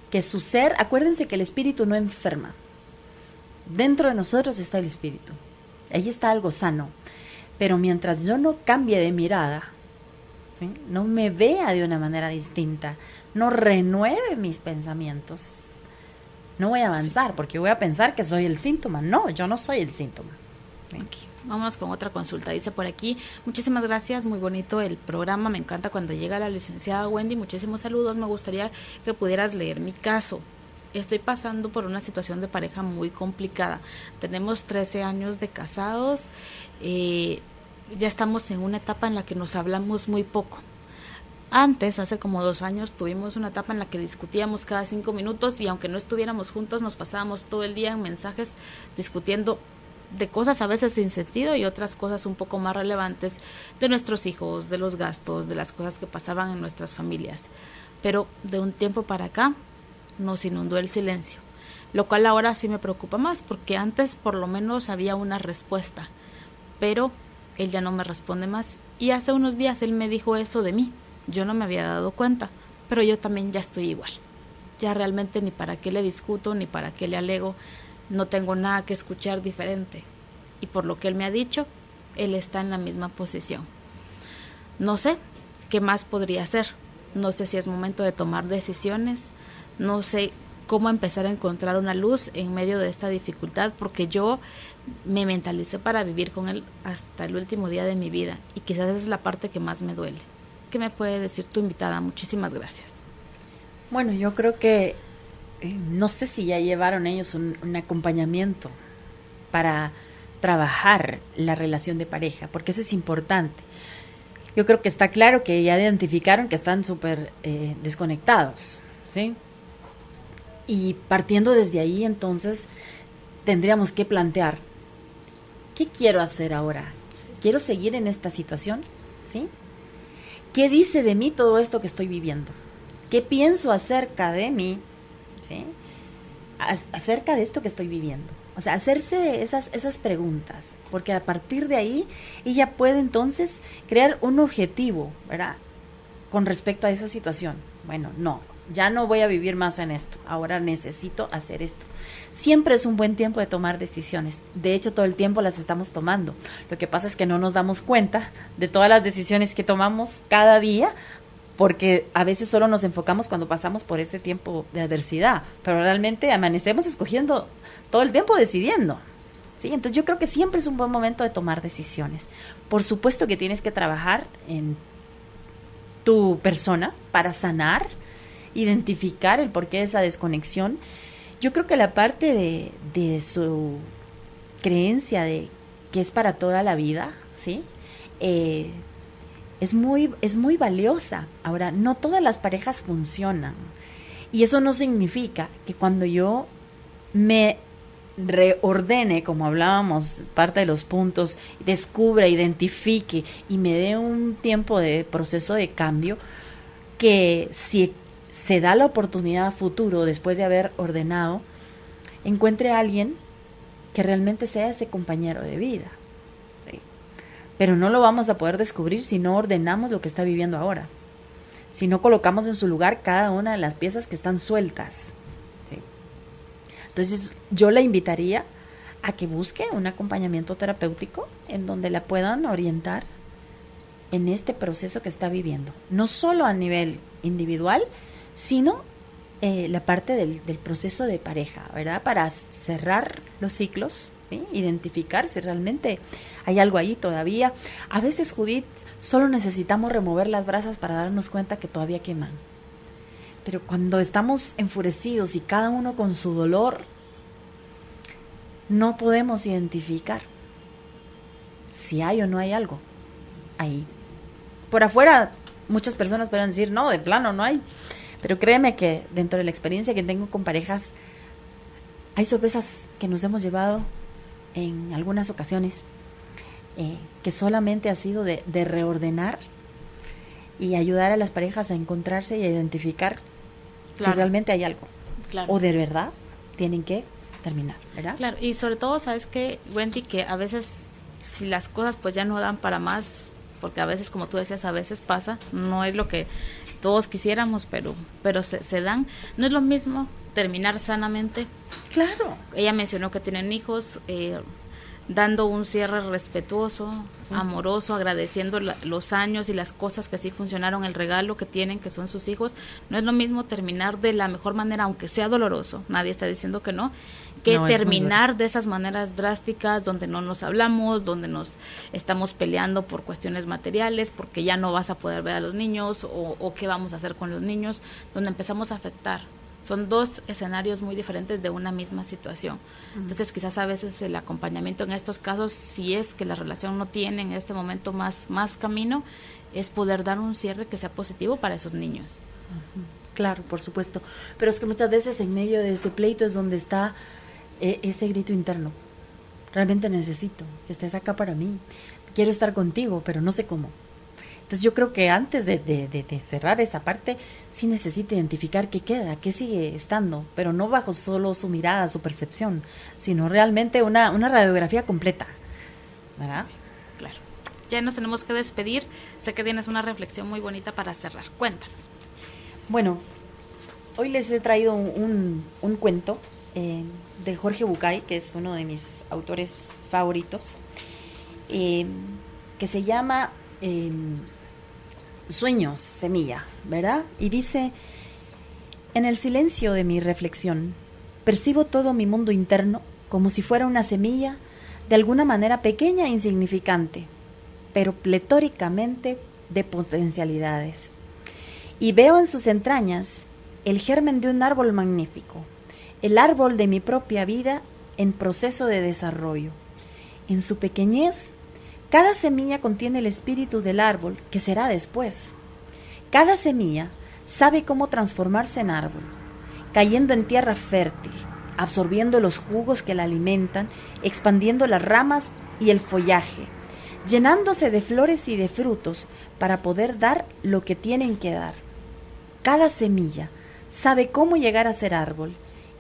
que su ser, acuérdense que el espíritu no enferma. Dentro de nosotros está el espíritu. Ahí está algo sano. Pero mientras yo no cambie de mirada, ¿sí?, no me vea de una manera distinta, no renueve mis pensamientos, no voy a avanzar porque voy a pensar que soy el síntoma. No, yo no soy el síntoma. ¿Sí? Okay. Vámonos con otra consulta. Dice por aquí, muchísimas gracias, muy bonito el programa, me encanta cuando llega la licenciada Wendy, muchísimos saludos, me gustaría que pudieras leer mi caso. Estoy pasando por una situación de pareja muy complicada. Tenemos 13 años de casados, ya estamos en una etapa en la que nos hablamos muy poco. Antes, hace como 2 años, tuvimos una etapa en la que discutíamos cada 5 minutos y aunque no estuviéramos juntos, nos pasábamos todo el día en mensajes discutiendo de cosas a veces sin sentido y otras cosas un poco más relevantes de nuestros hijos, de los gastos, de las cosas que pasaban en nuestras familias. Pero de un tiempo para acá nos inundó el silencio, lo cual ahora sí me preocupa más porque antes por lo menos había una respuesta, pero él ya no me responde más y hace unos días él me dijo eso de mí. Yo no me había dado cuenta, pero yo también ya estoy igual. Ya realmente ni para qué le discuto, ni para qué le alego. no tengo nada que escuchar diferente. Y por lo que él me ha dicho, él está en la misma posición. No sé qué más podría hacer. No sé si es momento de tomar decisiones. No sé cómo empezar a encontrar una luz en medio de esta dificultad, porque yo me mentalicé para vivir con él hasta el último día de mi vida, y quizás esa es la parte que más me duele. ¿Qué me puede decir tu invitada? Muchísimas gracias. Bueno, yo creo que no sé si ya llevaron ellos un acompañamiento para trabajar la relación de pareja, porque eso es importante. Yo creo que está claro que ya identificaron que están súper desconectados, ¿sí? Y partiendo desde ahí, entonces, tendríamos que plantear, ¿qué quiero hacer ahora? ¿Quiero seguir en esta situación? ¿Sí? ¿Qué dice de mí todo esto que estoy viviendo? ¿Qué pienso acerca de mí? ¿Sí? Acerca de esto que estoy viviendo. O sea, hacerse esas preguntas, porque a partir de ahí ella puede entonces crear un objetivo, ¿verdad? Con respecto a esa situación. Bueno, no, ya no voy a vivir más en esto, ahora necesito hacer esto. Siempre es un buen tiempo de tomar decisiones. De hecho, todo el tiempo las estamos tomando. Lo que pasa es que no nos damos cuenta de todas las decisiones que tomamos cada día, porque a veces solo nos enfocamos cuando pasamos por este tiempo de adversidad, pero realmente amanecemos escogiendo todo el tiempo, decidiendo, ¿sí? Entonces yo creo que siempre es un buen momento de tomar decisiones. Por supuesto que tienes que trabajar en tu persona para sanar, identificar el porqué de esa desconexión. Yo creo que la parte de su creencia de que es para toda la vida, ¿sí? Es muy valiosa. Ahora, no todas las parejas funcionan. Y eso no significa que cuando yo me reordene, como hablábamos, parte de los puntos, descubra, identifique y me dé un tiempo de proceso de cambio, que si se da la oportunidad a futuro, después de haber ordenado, encuentre a alguien que realmente sea ese compañero de vida. ¿Sí? Pero no lo vamos a poder descubrir si no ordenamos lo que está viviendo ahora, si no colocamos en su lugar cada una de las piezas que están sueltas. ¿Sí? Entonces yo la invitaría a que busque un acompañamiento terapéutico en donde la puedan orientar en este proceso que está viviendo, no solo a nivel individual, sino la parte del proceso de pareja, ¿verdad? Para cerrar los ciclos, ¿sí? Identificar si realmente hay algo ahí todavía. A veces, Judith, solo necesitamos remover las brasas para darnos cuenta que todavía queman. Pero cuando estamos enfurecidos y cada uno con su dolor, no podemos identificar si hay o no hay algo ahí. Por afuera, muchas personas pueden decir, no, de plano no hay. Pero créeme que dentro de la experiencia que tengo con parejas, hay sorpresas que nos hemos llevado en algunas ocasiones, que solamente ha sido de reordenar y ayudar a las parejas a encontrarse y a identificar si realmente hay algo. Claro. O de verdad tienen que terminar, ¿verdad? Claro, y sobre todo, ¿sabes qué, Wendy? Que a veces, si las cosas pues ya no dan para más, porque a veces, como tú decías, a veces pasa, no es lo que todos quisiéramos, pero se dan. No es lo mismo terminar sanamente. Claro. Ella mencionó que tienen hijos, dando un cierre respetuoso, amoroso, agradeciendo los años y las cosas que sí funcionaron, el regalo que tienen, que son sus hijos. No es lo mismo terminar de la mejor manera, aunque sea doloroso, nadie está diciendo que no, que no, terminar de esas maneras drásticas, donde no nos hablamos, donde nos estamos peleando por cuestiones materiales, porque ya no vas a poder ver a los niños, o qué vamos a hacer con los niños, donde empezamos a afectar. Son dos escenarios muy diferentes de una misma situación. Entonces, quizás a veces el acompañamiento en estos casos, si es que la relación no tiene en este momento más camino, es poder dar un cierre que sea positivo para esos niños. Claro, por supuesto. Pero es que muchas veces en medio de ese pleito es donde está ese grito interno. Realmente necesito que estés acá para mí. Quiero estar contigo, pero no sé cómo. Entonces yo creo que antes de cerrar esa parte, sí necesita identificar qué queda, qué sigue estando, pero no bajo solo su mirada, su percepción, sino realmente una radiografía completa, ¿verdad? Claro. Ya nos tenemos que despedir. Sé que tienes una reflexión muy bonita para cerrar. Cuéntanos. Bueno, hoy les he traído un cuento de Jorge Bucay, que es uno de mis autores favoritos, que se llama Sueños, semilla, ¿verdad? Y dice: en el silencio de mi reflexión, percibo todo mi mundo interno como si fuera una semilla, de alguna manera pequeña e insignificante, pero pletóricamente de potencialidades. Y veo en sus entrañas el germen de un árbol magnífico, el árbol de mi propia vida en proceso de desarrollo. En su pequeñez, cada semilla contiene el espíritu del árbol que será después. Cada semilla sabe cómo transformarse en árbol, cayendo en tierra fértil, absorbiendo los jugos que la alimentan, expandiendo las ramas y el follaje, llenándose de flores y de frutos para poder dar lo que tienen que dar. Cada semilla sabe cómo llegar a ser árbol,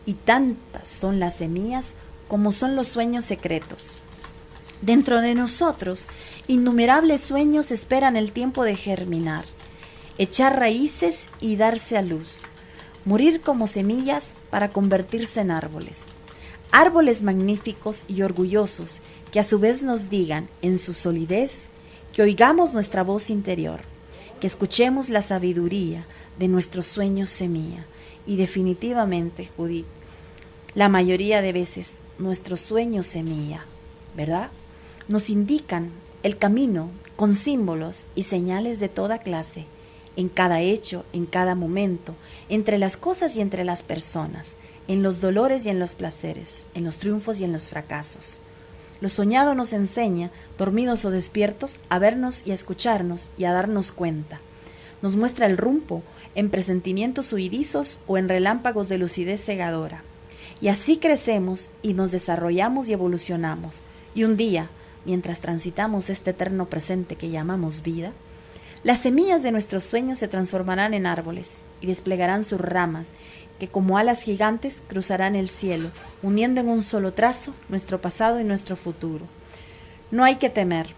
y tantas son las semillas como son los sueños secretos. Dentro de nosotros, innumerables sueños esperan el tiempo de germinar, echar raíces y darse a luz, morir como semillas para convertirse en árboles. Árboles magníficos y orgullosos que a su vez nos digan en su solidez, que oigamos nuestra voz interior, que escuchemos la sabiduría de nuestros sueños semilla. Y definitivamente, Judith, la mayoría de veces nuestros sueños semilla, ¿verdad?, nos indican el camino con símbolos y señales de toda clase, en cada hecho, en cada momento, entre las cosas y entre las personas, en los dolores y en los placeres, en los triunfos y en los fracasos. Lo soñado nos enseña, dormidos o despiertos, a vernos y a escucharnos y a darnos cuenta. Nos muestra el rumbo en presentimientos huidizos o en relámpagos de lucidez cegadora. Y así crecemos y nos desarrollamos y evolucionamos. Y un día, mientras transitamos este eterno presente que llamamos vida, las semillas de nuestros sueños se transformarán en árboles y desplegarán sus ramas, que como alas gigantes cruzarán el cielo, uniendo en un solo trazo nuestro pasado y nuestro futuro. No hay que temer,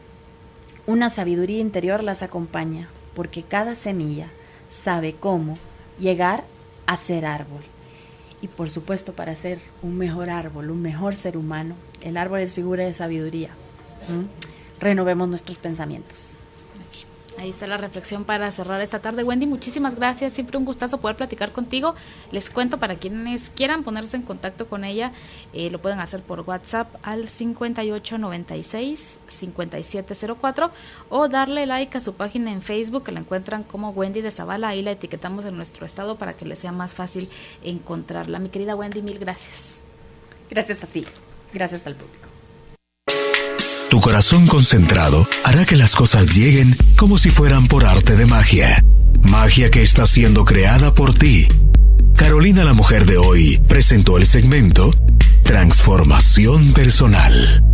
una sabiduría interior las acompaña, porque cada semilla sabe cómo llegar a ser árbol. Y por supuesto, para ser un mejor árbol, un mejor ser humano, el árbol es figura de sabiduría. Renovemos nuestros pensamientos. Ahí está la reflexión para cerrar esta tarde. Wendy, muchísimas gracias. Siempre un gustazo poder platicar contigo. Les cuento, para quienes quieran ponerse en contacto con ella, lo pueden hacer por WhatsApp al 5896-5704 o darle like a su página en Facebook, que la encuentran como Wendy de Zavala. Ahí la etiquetamos en nuestro estado para que les sea más fácil encontrarla. Mi querida Wendy, mil gracias. Gracias a ti. Gracias al público. Tu corazón concentrado hará que las cosas lleguen como si fueran por arte de magia. Magia que está siendo creada por ti. Carolina, la mujer de hoy, presentó el segmento Transformación Personal.